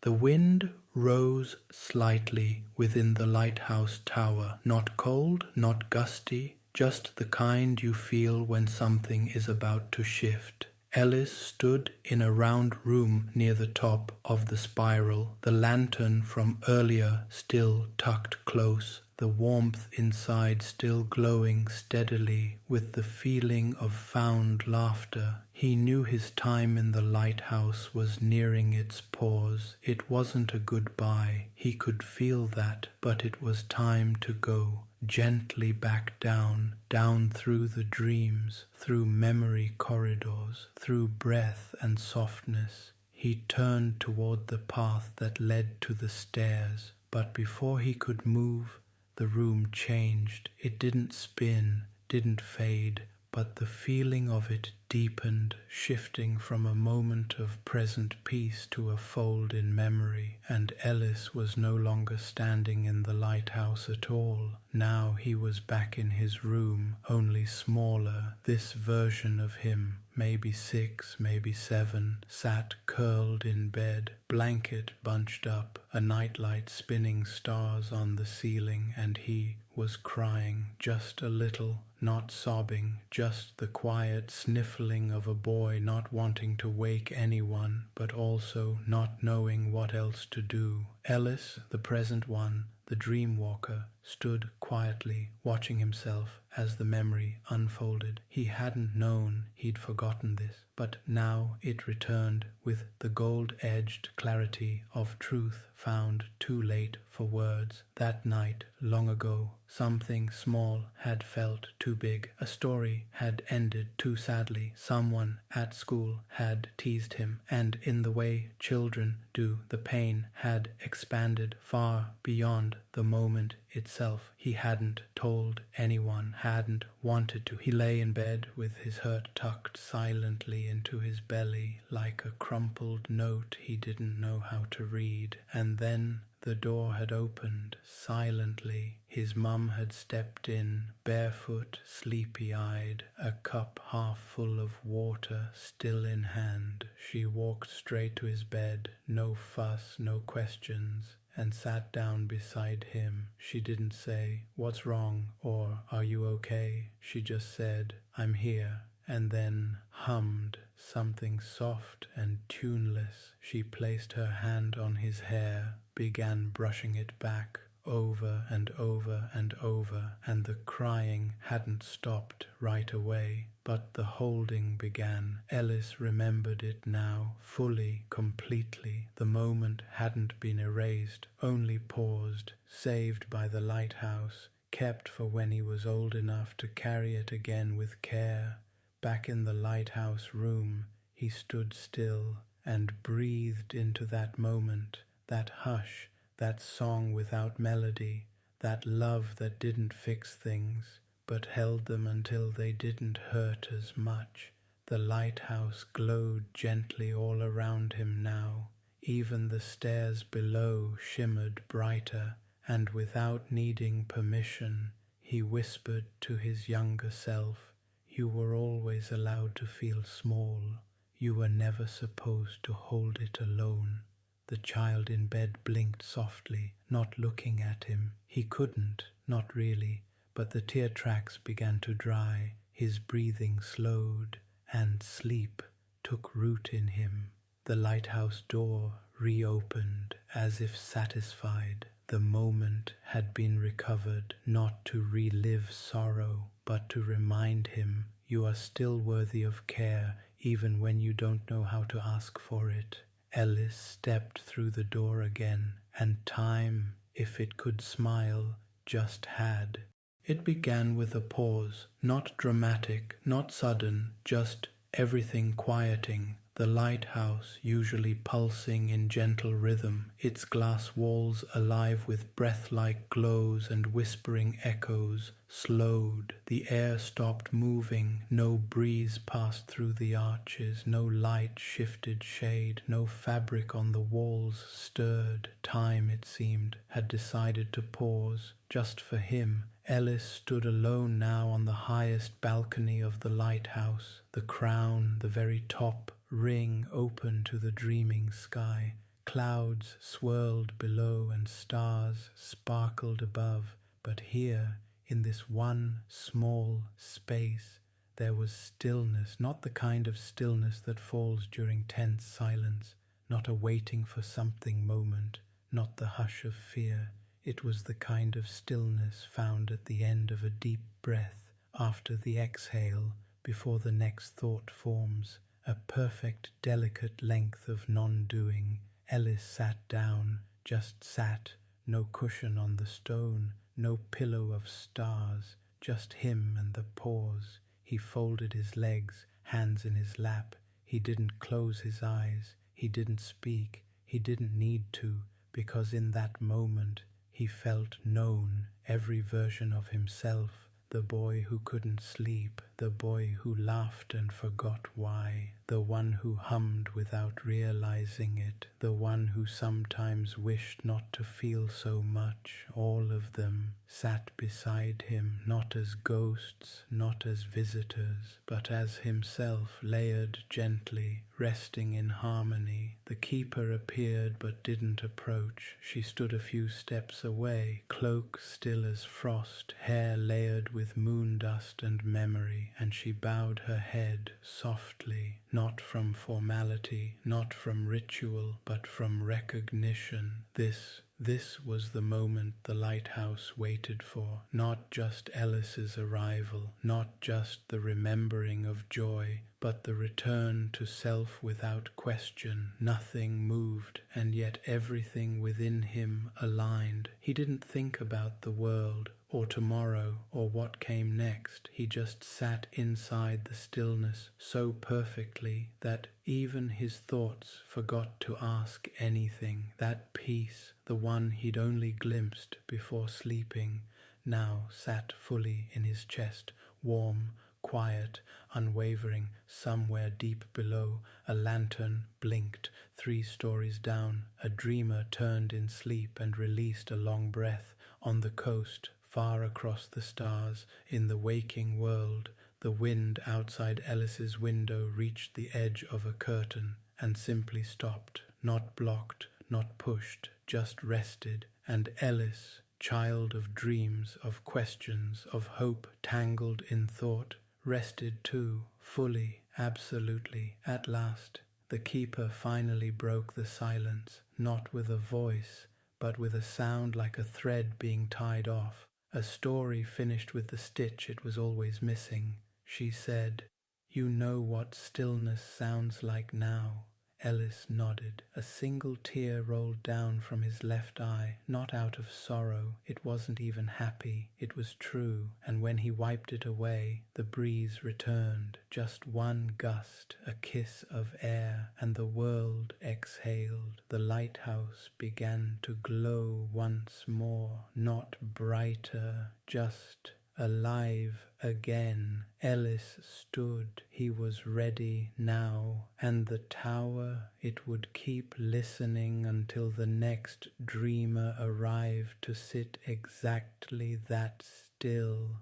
The wind rose slightly within the lighthouse tower, not cold, not gusty, just the kind you feel when something is about to shift. Ellis stood in a round room near the top of the spiral, the lantern from earlier still tucked close, the warmth inside still glowing steadily with the feeling of found laughter. He knew his time in the lighthouse was nearing its pause. It wasn't a goodbye, he could feel that, but it was time to go. Gently back down, down through the dreams, through memory corridors, through breath and softness. He turned toward the path that led to the stairs, but before he could move, the room changed. It didn't spin, didn't fade, but the feeling of it deepened, shifting from a moment of present peace to a fold in memory, and Ellis was no longer standing in the lighthouse at all. Now he was back in his room, only smaller. This version of him, maybe 6, maybe 7, sat curled in bed, blanket bunched up, a nightlight spinning stars on the ceiling, and he was crying, just a little, not sobbing, just the quiet sniffling of a boy not wanting to wake anyone, but also not knowing what else to do. Ellis, the present one, the dream walker, stood quietly, watching himself as the memory unfolded. He hadn't known he'd forgotten this, but now it returned with the gold-edged clarity of truth found too late for words. That night, long ago, something small had felt too big. A story had ended too sadly. Someone at school had teased him, and in the way children do, the pain had expanded far beyond the moment itself. He hadn't told anyone, hadn't wanted to. He lay in bed with his hurt tucked silently into his belly like a crumpled note he didn't know how to read. And then the door had opened silently. His mum had stepped in, barefoot, sleepy-eyed, a cup half full of water still in hand. She walked straight to his bed, no fuss, no questions, and sat down beside him. She didn't say, "What's wrong?" or "Are you okay?" She just said, "I'm here," and then hummed something soft and tuneless. She placed her hand on his hair, began brushing it back, over and over and over, and the crying hadn't stopped right away, but the holding began. Ellis remembered it now, fully, completely. The moment hadn't been erased, only paused, saved by the lighthouse, kept for when he was old enough to carry it again with care. Back in the lighthouse room, he stood still and breathed into that moment, that hush, that song without melody, that love that didn't fix things, but held them until they didn't hurt as much. The lighthouse glowed gently all around him now. Even the stairs below shimmered brighter, and without needing permission, he whispered to his younger self, "You were always allowed to feel small. You were never supposed to hold it alone." The child in bed blinked softly, not looking at him. He couldn't, not really, but the tear tracks began to dry. His breathing slowed, and sleep took root in him. The lighthouse door reopened, as if satisfied. The moment had been recovered, not to relive sorrow, but to remind him, you are still worthy of care, even when you don't know how to ask for it. Ellis stepped through the door again, and time, if it could smile, just had. It began with a pause, not dramatic, not sudden, just everything quieting. The lighthouse, usually pulsing in gentle rhythm, its glass walls alive with breath-like glows and whispering echoes, slowed. The air stopped moving, no breeze passed through the arches, no light shifted shade, no fabric on the walls stirred. Time, it seemed, had decided to pause, just for him. Ellis stood alone now on the highest balcony of the lighthouse, the crown, the very top ring open to the dreaming sky. Clouds swirled below and stars sparkled above, but here, in this one small space, there was stillness, not the kind of stillness that falls during tense silence, not a waiting for something moment, not the hush of fear. It was the kind of stillness found at the end of a deep breath, after the exhale, before the next thought forms, a perfect, delicate length of non-doing. Ellis sat down, just sat, no cushion on the stone, no pillow of stars, just him and the pause. He folded his legs, hands in his lap. He didn't close his eyes. He didn't speak. He didn't need to, because in that moment he felt known, every version of himself, the boy who couldn't sleep, the boy who laughed and forgot why, the one who hummed without realizing it, the one who sometimes wished not to feel so much. All of them sat beside him, not as ghosts, not as visitors, but as himself, layered gently, resting in harmony. The keeper appeared but didn't approach. She stood a few steps away, cloak still as frost, hair layered with moon dust and memory, and she bowed her head softly, not from formality, not from ritual, but from recognition. This was the moment the lighthouse waited for, not just Ellis's arrival, not just the remembering of joy, but the return to self without question. Nothing moved, and yet everything within him aligned. He didn't think about the world, or tomorrow, or what came next. He just sat inside the stillness so perfectly that even his thoughts forgot to ask anything. That peace, the one he'd only glimpsed before sleeping, now sat fully in his chest, warm, quiet, unwavering. Somewhere deep below, a lantern blinked. 3 stories down, a dreamer turned in sleep and released a long breath. On the coast, far across the stars, in the waking world, the wind outside Ellis's window reached the edge of a curtain and simply stopped, not blocked, not pushed, just rested. And Ellis, child of dreams, of questions, of hope tangled in thought, rested too, fully, absolutely. At last, the keeper finally broke the silence, not with a voice, but with a sound like a thread being tied off, a story finished with the stitch it was always missing. She said, "You know what stillness sounds like now." Ellis nodded. A single tear rolled down from his left eye, not out of sorrow. It wasn't even happy. It was true, and when he wiped it away, the breeze returned. Just one gust, a kiss of air, and the world exhaled. The lighthouse began to glow once more, not brighter, just alive again. Ellis stood. He was ready now, and the tower, it would keep listening until the next dreamer arrived to sit exactly that still.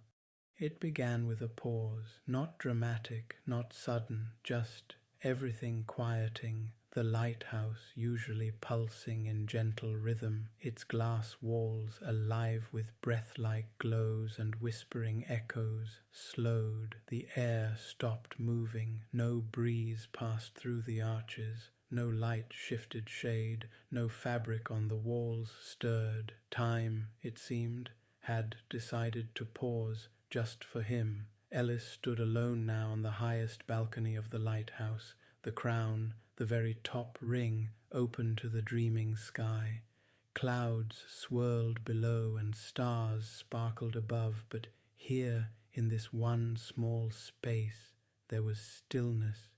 It began with a pause, not dramatic, not sudden, just everything quieting. The lighthouse, usually pulsing in gentle rhythm, its glass walls alive with breath-like glows and whispering echoes, slowed. The air stopped moving. No breeze passed through the arches. No light shifted shade. No fabric on the walls stirred. Time, it seemed, had decided to pause just for him. Ellis stood alone now on the highest balcony of the lighthouse, the crown, the very top ring, open to the dreaming sky. Clouds swirled below and stars sparkled above, but here, in this one small space, there was stillness,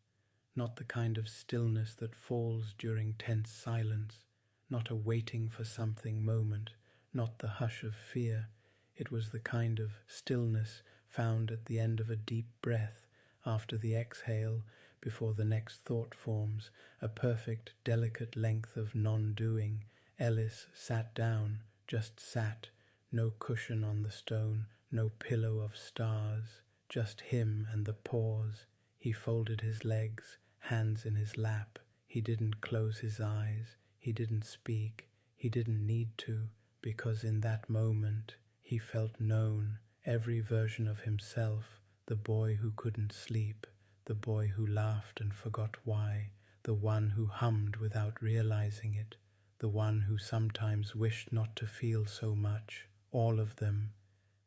not the kind of stillness that falls during tense silence, not a waiting for something moment, not the hush of fear. It was the kind of stillness found at the end of a deep breath, after the exhale, before the next thought forms, a perfect, delicate length of non-doing. Ellis sat down, just sat, no cushion on the stone, no pillow of stars, just him and the pause. He folded his legs, hands in his lap. He didn't close his eyes. He didn't speak. He didn't need to, because in that moment he felt known, every version of himself, the boy who couldn't sleep, the boy who laughed and forgot why, the one who hummed without realizing it, the one who sometimes wished not to feel so much. All of them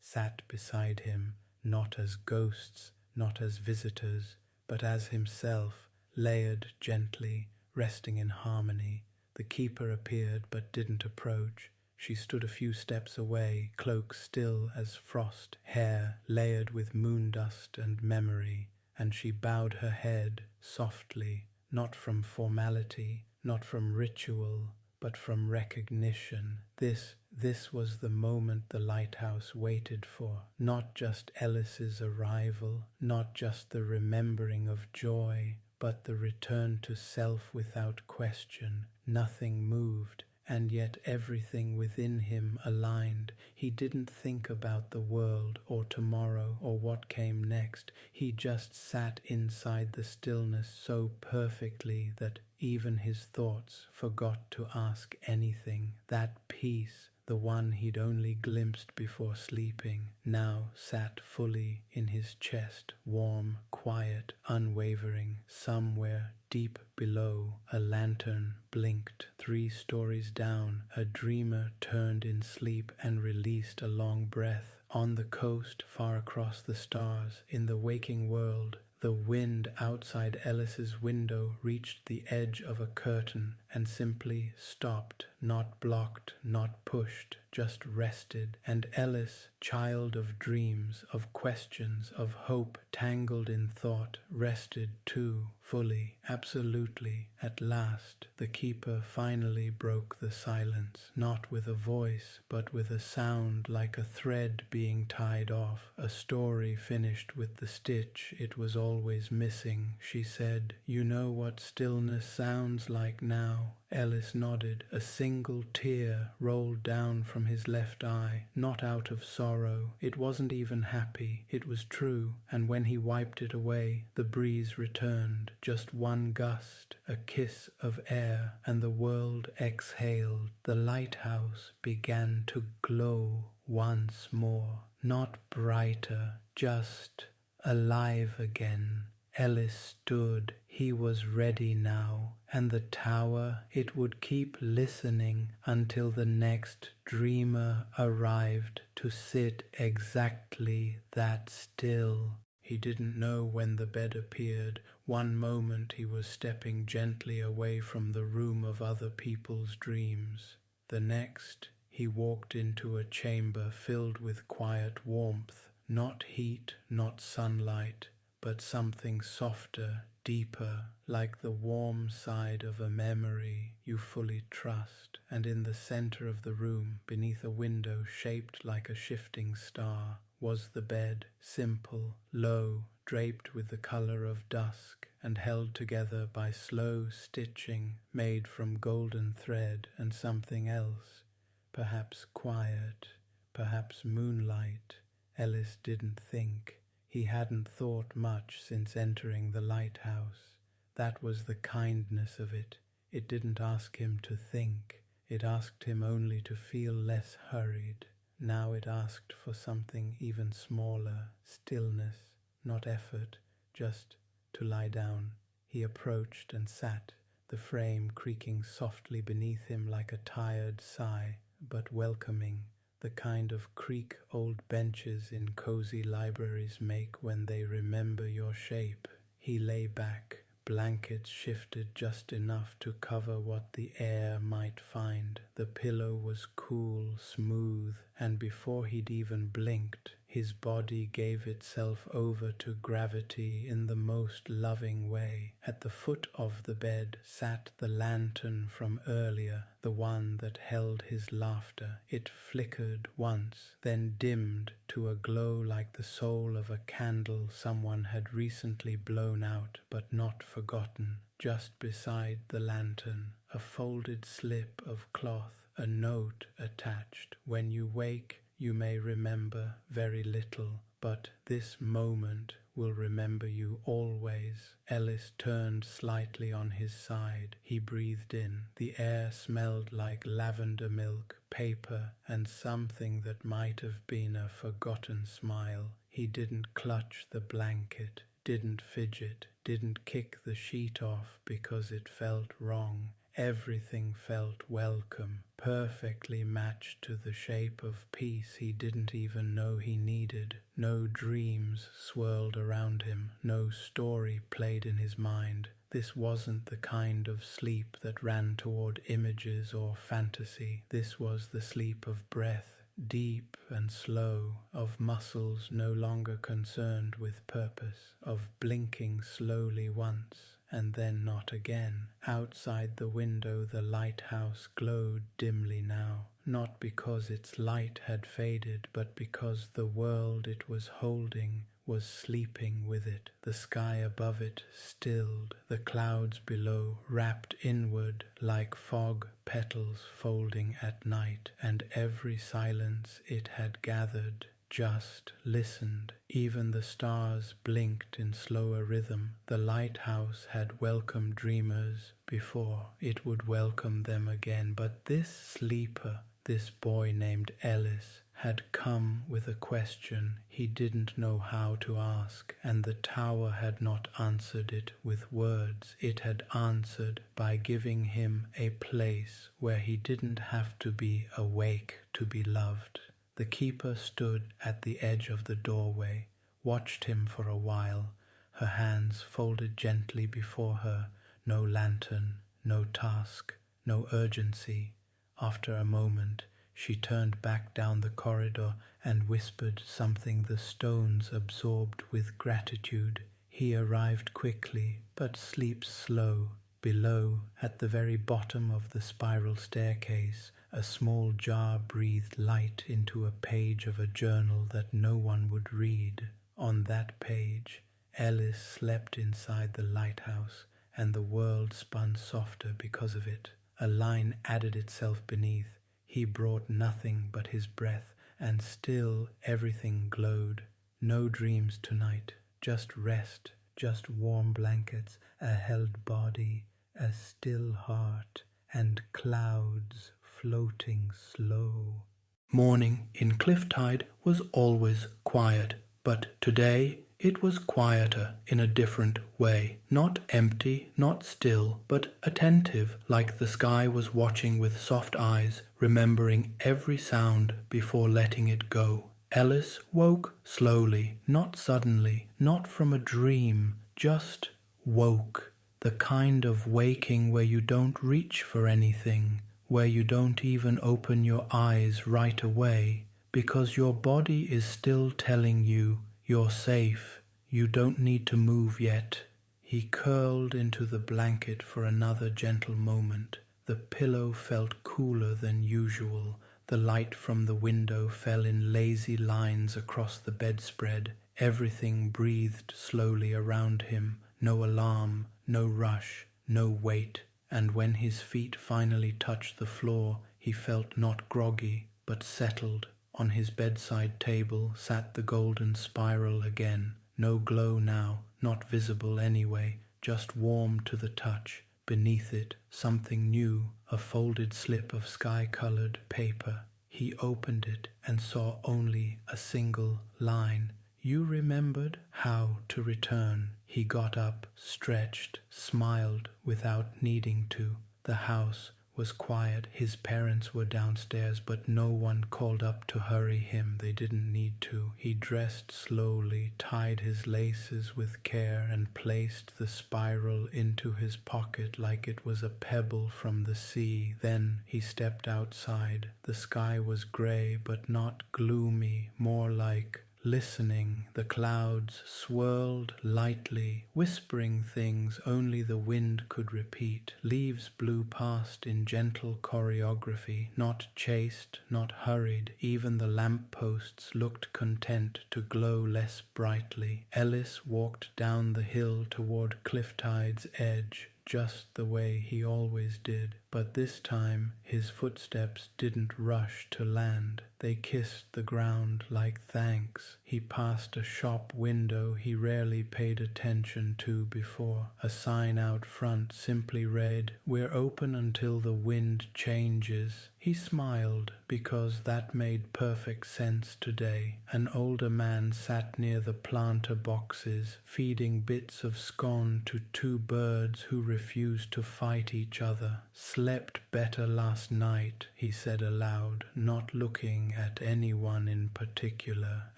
sat beside him, not as ghosts, not as visitors, but as himself, layered gently, resting in harmony. The keeper appeared but didn't approach. She stood a few steps away, cloak still as frost, hair layered with moon dust and memory, and she bowed her head softly, not from formality, not from ritual, but from recognition. This was the moment the lighthouse waited for. Not just Ellis's arrival, not just the remembering of joy, but the return to self without question. Nothing moved, and yet everything within him aligned. He didn't think about the world or tomorrow or what came next. He just sat inside the stillness so perfectly that even his thoughts forgot to ask anything. That peace, the one he'd only glimpsed before sleeping, now sat fully in his chest, warm, quiet, unwavering. Somewhere deep below, a lantern blinked. 3 stories down, a dreamer turned in sleep and released a long breath. On the coast, far across the stars, in the waking world, the wind outside Ellis's window reached the edge of a curtain and simply stopped, not blocked, not pushed, just rested. And Ellis, child of dreams, of questions, of hope tangled in thought, rested too, fully, absolutely. At last, the keeper finally broke the silence, not with a voice, but with a sound like a thread being tied off, a story finished with the stitch it was always missing. She said, "You know what stillness sounds like now?" Ellis nodded. A single tear rolled down from his left eye, not out of sorrow. It wasn't even happy. It was true. And when he wiped it away, the breeze returned. Just one gust, a kiss of air, and the world exhaled. The lighthouse began to glow once more. Not brighter, just alive again. Ellis stood. He was ready now, and the tower, it would keep listening until the next dreamer arrived to sit exactly that still. He didn't know when the bed appeared. One moment he was stepping gently away from the room of other people's dreams. The next, he walked into a chamber filled with quiet warmth, not heat, not sunlight, but something softer, deeper, like the warm side of a memory you fully trust. And in the center of the room, beneath a window shaped like a shifting star, was the bed, simple, low, draped with the color of dusk, and held together by slow stitching made from golden thread and something else, perhaps quiet, perhaps moonlight. Ellis didn't think. He hadn't thought much since entering the lighthouse. That was the kindness of it. It didn't ask him to think. It asked him only to feel less hurried. Now it asked for something even smaller, stillness, not effort, just to lie down. He approached and sat, the frame creaking softly beneath him like a tired sigh, but welcoming. The kind of creak old benches in cozy libraries make when they remember your shape. He lay back, blankets shifted just enough to cover what the air might find. The pillow was cool, smooth, and before he'd even blinked, His body gave itself over to gravity in the most loving way. At the foot of the bed sat the lantern from earlier, the one that held his laughter. It flickered once, then dimmed to a glow like the soul of a candle someone had recently blown out but not forgotten. Just beside the lantern, a folded slip of cloth, a note attached. When you wake, you may remember very little, but this moment will remember you always. Ellis turned slightly on his side. He breathed in. The air smelled like lavender milk, paper, and something that might have been a forgotten smile. He didn't clutch the blanket, didn't fidget, didn't kick the sheet off because it felt wrong. Everything felt welcome, perfectly matched to the shape of peace he didn't even know he needed. No dreams swirled around him, no story played in his mind. This wasn't the kind of sleep that ran toward images or fantasy. This was the sleep of breath, deep and slow, of muscles no longer concerned with purpose, of blinking slowly once and then not again. Outside the window the lighthouse glowed dimly now, not because its light had faded, but because the world it was holding was sleeping with it. The sky above it stilled, the clouds below wrapped inward like fog petals folding at night, and every silence it had gathered just listened. Even the stars blinked in slower rhythm. The lighthouse had welcomed dreamers before. It would welcome them again. But this sleeper, this boy named Ellis, had come with a question he didn't know how to ask, and the tower had not answered it with words. It had answered by giving him a place where he didn't have to be awake to be loved. The keeper stood at the edge of the doorway, watched him for a while, her hands folded gently before her, no lantern, no task, no urgency. After a moment, she turned back down the corridor and whispered something the stones absorbed with gratitude. He arrived quickly, but sleeps slow. Below, at the very bottom of the spiral staircase, a small jar breathed light into a page of a journal that no one would read. On that page, Ellis slept inside the lighthouse, and the world spun softer because of it. A line added itself beneath. He brought nothing but his breath, and still everything glowed. No dreams tonight, just rest, just warm blankets, a held body, a still heart, and clouds floating slow. Morning in Clifftide was always quiet, but today it was quieter in a different way. Not empty, not still, but attentive, like the sky was watching with soft eyes, remembering every sound before letting it go. Ellis woke slowly, not suddenly, not from a dream, just woke. The kind of waking where you don't reach for anything, where you don't even open your eyes right away, because your body is still telling you you're safe, you don't need to move yet. He curled into the blanket for another gentle moment. The pillow felt cooler than usual. The light from the window fell in lazy lines across the bedspread. Everything breathed slowly around him. No alarm, no rush, no weight. And when his feet finally touched the floor, he felt not groggy, but settled. On his bedside table sat the golden spiral again. No glow now, not visible anyway, just warm to the touch. Beneath it, something new, a folded slip of sky-colored paper. He opened it and saw only a single line. You remembered how to return. He got up, stretched, smiled without needing to. The house was quiet. His parents were downstairs, but no one called up to hurry him. They didn't need to. He dressed slowly, tied his laces with care, and placed the spiral into his pocket like it was a pebble from the sea. Then he stepped outside. The sky was gray, but not gloomy, more like listening. The clouds swirled lightly, whispering things only the wind could repeat. Leaves blew past in gentle choreography, not chased, not hurried. Even the lampposts looked content to glow less brightly. Ellis walked down the hill toward Clifftide's edge, just the way he always did. But this time his footsteps didn't rush to land. They kissed the ground like thanks. He passed a shop window he rarely paid attention to before. A sign out front simply read, "We're open until the wind changes." He smiled because that made perfect sense today. An older man sat near the planter boxes, feeding bits of scone to two birds who refused to fight each other. "Slept better last night," he said aloud, not looking at anyone in particular,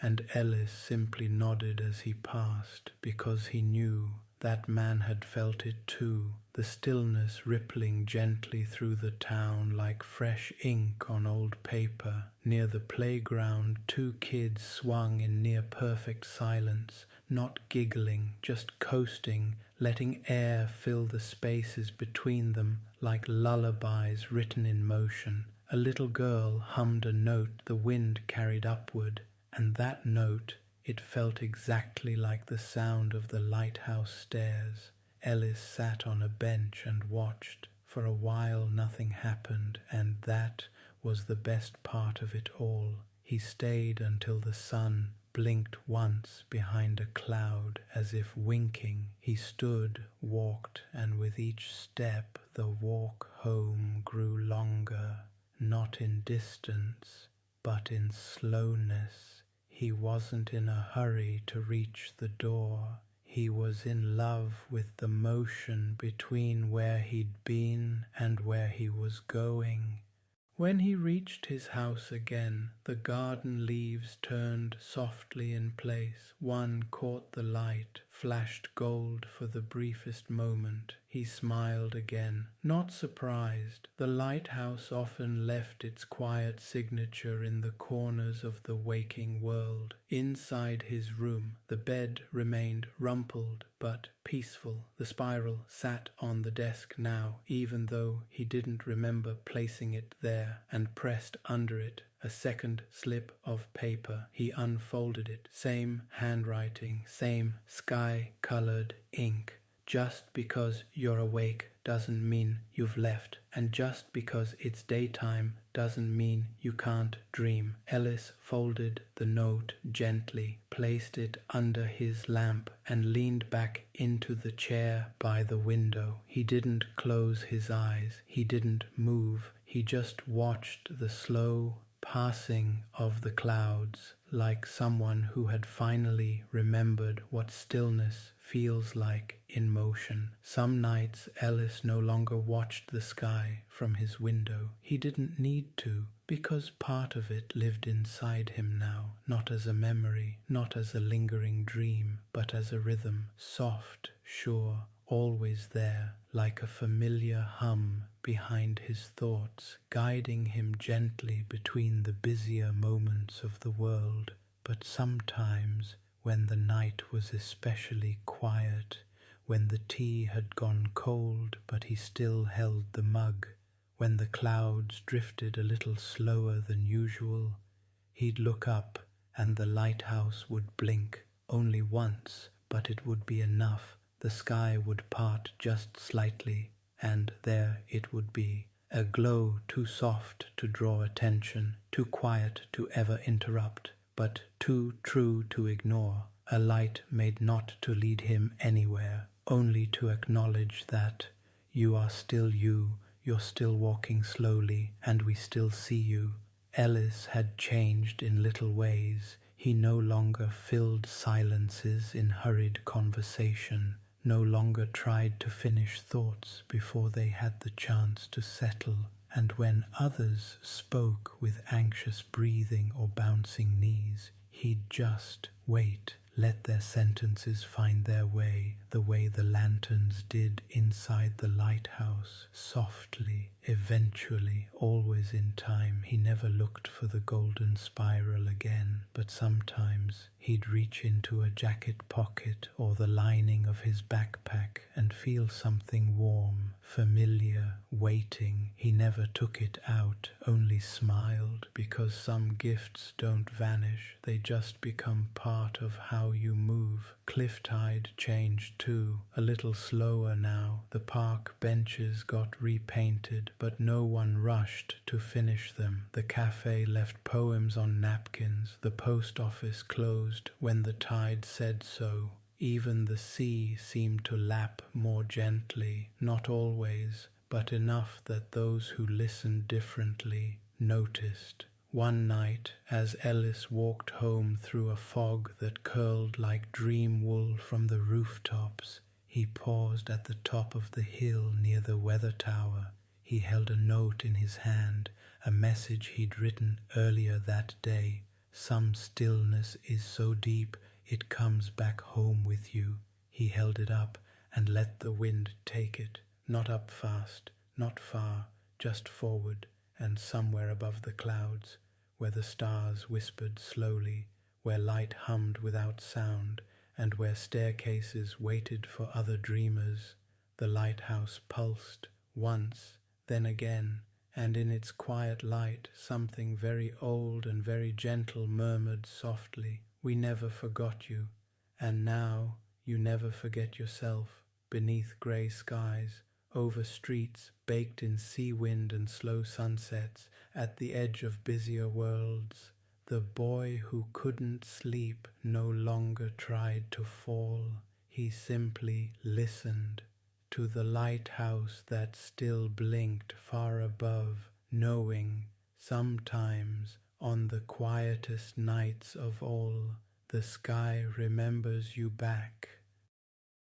and Ellis simply nodded as he passed, because he knew that man had felt it too. The stillness rippling gently through the town like fresh ink on old paper. Near the playground, two kids swung in near-perfect silence, not giggling, just coasting, letting air fill the spaces between them like lullabies written in motion. A little girl hummed a note the wind carried upward, and that note, it felt exactly like the sound of the lighthouse stairs. Ellis sat on a bench and watched. For a while nothing happened, and that was the best part of it all. He stayed until the sun blinked once behind a cloud, as if winking. He stood, walked, and with each step the walk home grew longer, not in distance, but in slowness. He wasn't in a hurry to reach the door. He was in love with the motion between where he'd been and where he was going. When he reached his house again, the garden leaves turned softly in place. One caught the light, flashed gold for the briefest moment. He smiled again, not surprised. The lighthouse often left its quiet signature in the corners of the waking world. Inside his room, the bed remained rumpled but peaceful. The spiral sat on the desk now, even though he didn't remember placing it there, and pressed under it a second slip of paper. He unfolded it. Same handwriting, same sky-colored ink. Just because you're awake doesn't mean you've left, and just because it's daytime doesn't mean you can't dream. Ellis folded the note gently, placed it under his lamp, and leaned back into the chair by the window. He didn't close his eyes. He didn't move. He just watched the slow passing of the clouds, like someone who had finally remembered what stillness feels like in motion. Some nights Ellis no longer watched the sky from his window. He didn't need to, because part of it lived inside him now, not as a memory, not as a lingering dream, but as a rhythm, soft, sure, always there, like a familiar hum behind his thoughts, guiding him gently between the busier moments of the world. But sometimes, when the night was especially quiet, when the tea had gone cold but he still held the mug, when the clouds drifted a little slower than usual, he'd look up and the lighthouse would blink only once, but it would be enough. The sky would part just slightly, and there it would be, a glow too soft to draw attention, too quiet to ever interrupt, but too true to ignore, a light made not to lead him anywhere, only to acknowledge that you are still you, you're still walking slowly, and we still see you. Ellis had changed in little ways. He no longer filled silences in hurried conversation, no longer tried to finish thoughts before they had the chance to settle, and when others spoke with anxious breathing or bouncing knees, he'd just wait, let their sentences find their way, the way the lanterns did inside the lighthouse, softly, eventually, always in time. He never looked for the golden spiral again, but sometimes He'd reach into a jacket pocket or the lining of his backpack and feel something warm, familiar, waiting. He never took it out, only smiled, because some gifts don't vanish, they just become part of how you move. Clifftide changed too, a little slower now. The park benches got repainted, but no one rushed to finish them. The cafe left poems on napkins. The post office closed when the tide said so. Even the sea seemed to lap more gently, not always, but enough that those who listened differently noticed. One night, as Ellis walked home through a fog that curled like dream wool from the rooftops, he paused at the top of the hill near the weather tower. He held a note in his hand, a message he'd written earlier that day. Some stillness is so deep it comes back home with you. He held it up and let the wind take it. Not up fast, not far, just forward and somewhere above the clouds, where the stars whispered slowly, where light hummed without sound, and where staircases waited for other dreamers. The lighthouse pulsed, once, then again, and in its quiet light something very old and very gentle murmured softly, "We never forgot you, and now you never forget yourself." Beneath grey skies, over streets baked in sea wind and slow sunsets, at the edge of busier worlds, the boy who couldn't sleep no longer tried to fall. He simply listened to the lighthouse that still blinked far above, knowing sometimes on the quietest nights of all, the sky remembers you back.